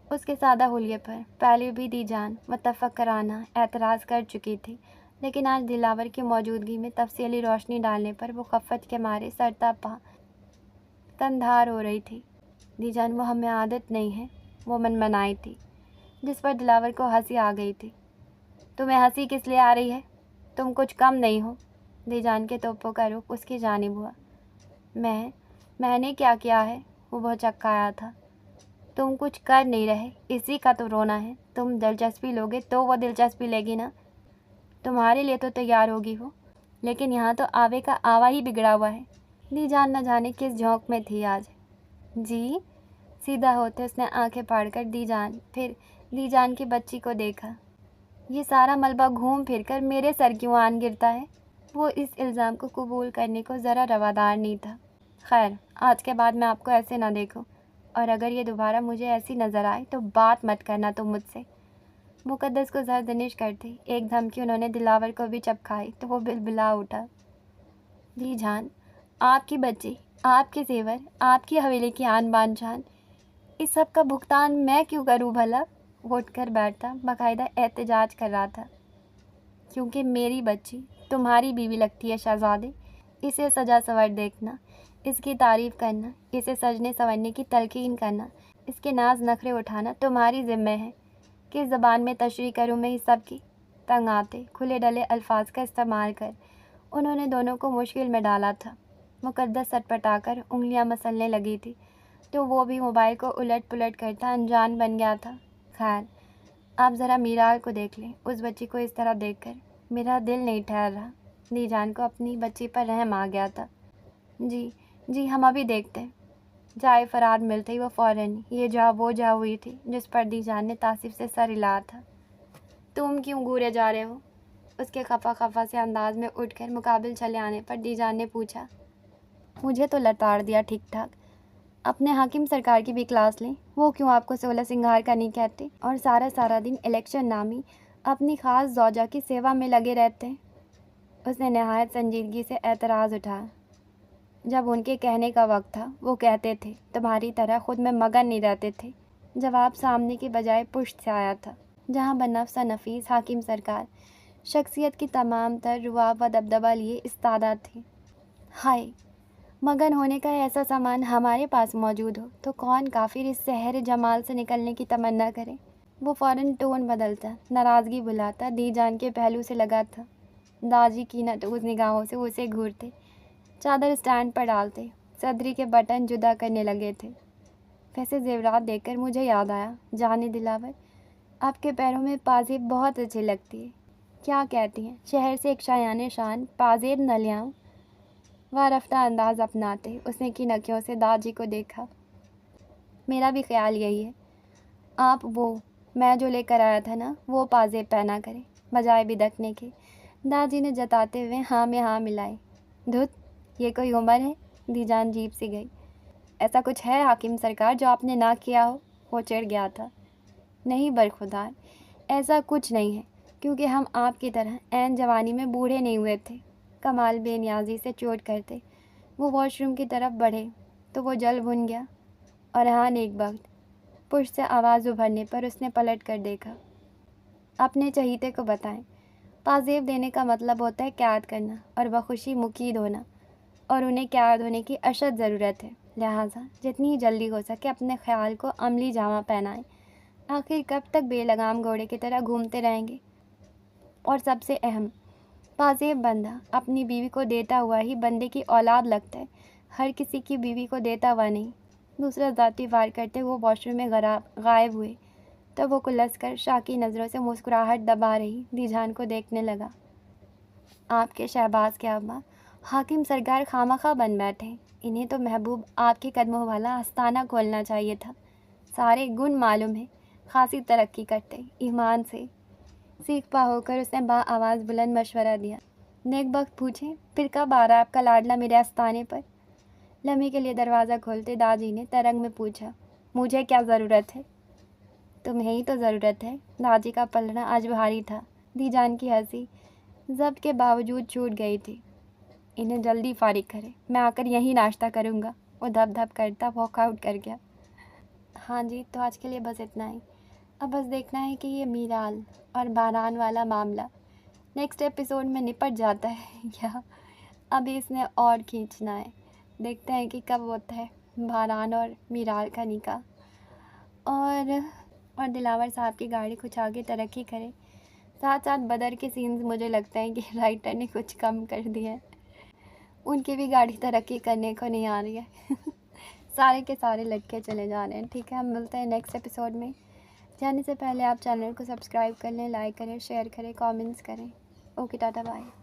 اس کے سادہ حلیے پر پہلے بھی دیجان متفکرانہ اعتراض کر چکی تھی، لیکن آج دلاور کی موجودگی میں تفصیلی روشنی ڈالنے پر وہ خفت کے مارے سرتا پا کندھار ہو رہی تھی۔ دیجان، وہ ہمیں عادت نہیں ہے، وہ منمنائی تھی، جس پر دلاور کو ہنسی آ گئی تھی۔ تمہیں ہنسی کس لیے آ رہی ہے؟ تم کچھ کم نہیں ہو۔ دیجان کے توپوں کا رخ اس کی جانب ہوا۔ میں نے کیا کیا ہے؟ وہ بہت چکایا تھا۔ تم کچھ کر نہیں رہے، اسی کا تو رونا ہے۔ تم دلچسپی لوگے تو وہ دلچسپی لے گی نا، تمہارے لیے تو تیار ہوگی وہ، لیکن یہاں تو آوے کا آوا ہی بگڑا ہوا ہے۔ دیجان نہ جانے کس جھونک میں تھی آج۔ جی؟ سیدھا ہوتے اس نے آنکھیں پھاڑ کر پھر دیجان کی بچی کو دیکھا۔ یہ سارا ملبہ گھوم پھر کر میرے سر کیوں آن گرتا ہے؟ وہ اس الزام کو قبول کرنے کو ذرا روادار نہیں تھا۔ خیر، آج کے بعد میں آپ کو ایسے نہ دیکھوں، اور اگر یہ دوبارہ مجھے ایسی نظر آئے تو بات مت کرنا تم مجھ سے۔ مقدس کو زردنش کرتے ایک دھمکی انہوں نے دلاور کو بھی چپکائی تو وہ بلبلا اٹھا۔ دیجان، آپ کی بچی، آپ کے زیور، آپ کی حویلی کی آن بان شان، اس سب کا بھگتان میں کیوں کروں بھلا؟ وہ اٹھ کر بیٹھتا باقاعدہ احتجاج کر رہا تھا۔ کیونکہ میری بچی تمہاری بیوی لگتی ہے شہزادے۔ اسے سجا سور دیکھنا، اس کی تعریف کرنا، اسے سجنے سنورنے کی تلقین کرنا، اس کے ناز نخرے اٹھانا تمہاری ذمہ ہے۔ کس زبان میں تشریح کروں میں اس سب کی؟ تنگ آتے کھلے ڈلے الفاظ کا استعمال کر انہوں نے دونوں کو مشکل میں ڈالا تھا۔ مقدس سٹپٹا کر انگلیاں مسلنے لگی تھی تو وہ بھی موبائل کو الٹ پلٹ کرتا انجان بن گیا تھا۔ خیر، آپ ذرا میرال کو دیکھ لیں۔ اس بچی کو اس طرح دیکھ کر میرا دل نہیں ٹھہر رہا۔ دیجان کو اپنی بچی پر رحم آ گیا تھا۔ جی ہم ابھی دیکھتے ہیں۔ جائے فرار ملتے ہی وہ فوراً یہ جا وہ جا ہوئی تھی، جس پر دیجان نے تاثر سے سر ہلایا تھا۔ تم کیوں گورے جا رہے ہو؟ اس کے خفا سے انداز میں اٹھ کر مقابل چلے آنے پر دیجان نے پوچھا۔ مجھے تو لتاڑ دیا ٹھیک ٹھاک۔ اپنے حاکم سرکار کی بھی کلاس لیں، وہ کیوں آپ کو 16 سنگھار کا نہیں کہتے اور سارا دن الیکشن نامی اپنی خاص زوجہ کی سیوا میں لگے رہتے ہیں؟ اس نے نہایت سنجیدگی سے اعتراض اٹھایا۔ جب ان کے کہنے کا وقت تھا وہ کہتے تھے، تمہاری طرح خود میں مگن نہیں رہتے تھے۔ جواب سامنے کی بجائے پشت سے آیا تھا، جہاں بنفس نفیس حاکم سرکار شخصیت کی تمام تر رعب و دبدبہ لیے استادہ تھے۔ ہائے، مگن ہونے کا ایسا سامان ہمارے پاس موجود ہو تو کون کافر اس سحر جمال سے نکلنے کی تمنا کرے؟ وہ فوراً ٹون بدلتا، ناراضگی بلاتا دیجان کے پہلو سے لگا تھا۔ داجی کی نتوز نگاہوں سے اسے گھورتے، چادر اسٹینڈ پر ڈالتے، صدری کے بٹن جدا کرنے لگے تھے۔ ویسے زیورات دیکھ کر مجھے یاد آیا، جانے دلاور، آپ کے پیروں میں پازیب بہت اچھی لگتی ہے۔ کیا کہتی ہیں؟ شہر سے ایک شایان شان پازیب نہ لیاؤں؟ وہ رفتہ انداز اپناتے اس نے کی نکیوں سے داجی کو دیکھا۔ میرا بھی خیال یہی ہے، آپ وہ میں جو لے کر آیا تھا نا وہ پازیب پہنا کریں بجائے بدکنے کے۔ داجی نے جتاتے ہوئے ہاں میں ہاں ملائی۔ دھت، یہ کوئی عمر ہے؟ دی جان جیپ سی گئی۔ ایسا کچھ ہے حاکم سرکار جو آپ نے نہ کیا ہو؟ وہ چڑھ گیا تھا۔ نہیں برخودار، ایسا کچھ نہیں ہے، کیونکہ ہم آپ کی طرح عین جوانی میں بوڑھے نہیں ہوئے تھے۔ کمال بے نیازی سے چوٹ کرتے وہ واش روم کی طرف بڑھے تو وہ جل بھن گیا۔ اور ہاں نیک بخت، پشت سے آواز ابھرنے پر اس نے پلٹ کر دیکھا۔ اپنے چہیتے کو بتائیں، پازیب دینے کا مطلب ہوتا ہے قیاد کرنا اور بخوشی مقید ہونا، اور انہیں قیاد ہونے کی اشد ضرورت ہے، لہٰذا جتنی جلدی ہو سکے اپنے خیال کو عملی جامہ پہنائیں۔ آخر کب تک بے لگام گھوڑے کی طرح گھومتے رہیں گے؟ اور سب سے اہم، پازیب بندہ اپنی بیوی کو دیتا ہوا ہی بندے کی اولاد لگتا ہے، ہر کسی کی بیوی کو دیتا ہوا نہیں۔ دوسرا ذاتی وار کرتے وہ واش روم میں غائب ہوئے تو وہ کلس کر شاکی نظروں سے مسکراہٹ دبا رہی دی جان کو دیکھنے لگا۔ آپ کے شہباز کے ابا حاکم سرکار خامخواہ بن بیٹھے، انہیں تو محبوب آپ کے قدموں والا آستانہ کھولنا چاہیے تھا۔ سارے گن معلوم ہے، خاصی ترقی کرتے، ایمان سے۔ سیکھ پا ہو کر اس نے با آواز بلند مشورہ دیا۔ نیک بخت پوچھیں، پھر کب آ رہا آپ کا لاڈلا میرے آستانے پر؟ لمحے کے لیے دروازہ کھولتے داجی نے ترنگ میں پوچھا۔ مجھے کیا ضرورت ہے؟ تمہیں ہی تو ضرورت ہے۔ داجی کا پلڑا آج بھاری تھا۔ دی جان کی ہنسی ضبط کے باوجود چھوٹ گئی تھی۔ انہیں جلدی فارغ کرے، میں آ کر یہیں ناشتہ کروں گا۔ وہ دھپ دھپ کرتا واک آؤٹ کر گیا۔ ہاں جی، تو آج کے لیے بس اتنا ہی۔ اب بس دیکھنا ہے کہ یہ میرال اور باران والا معاملہ نیکسٹ ایپیسوڈ میں نپٹ جاتا ہے یا ابھی اس نے اور کھینچنا ہے۔ دیکھتے ہیں کہ کب ہوتا ہے باران اور میرال کا نکاح، اور دلاور صاحب کی گاڑی کچھ آگے ترقی کرے۔ ساتھ ساتھ بدر کے سینز مجھے لگتا ہے کہ رائٹر نے کچھ کم کر دیا ہے، ان کی بھی گاڑی ترقی کرنے کو نہیں آ رہی ہے۔ سارے کے سارے لڑکے چلے جا رہے ہیں۔ ٹھیک ہے، ہم ملتے ہیں نیکسٹ ایپیسوڈ میں۔ جانے سے پہلے آپ چینل کو سبسکرائب کر لیں، لائک کریں، شیئر کریں، کامنٹس کریں۔ Okay, tata, bye.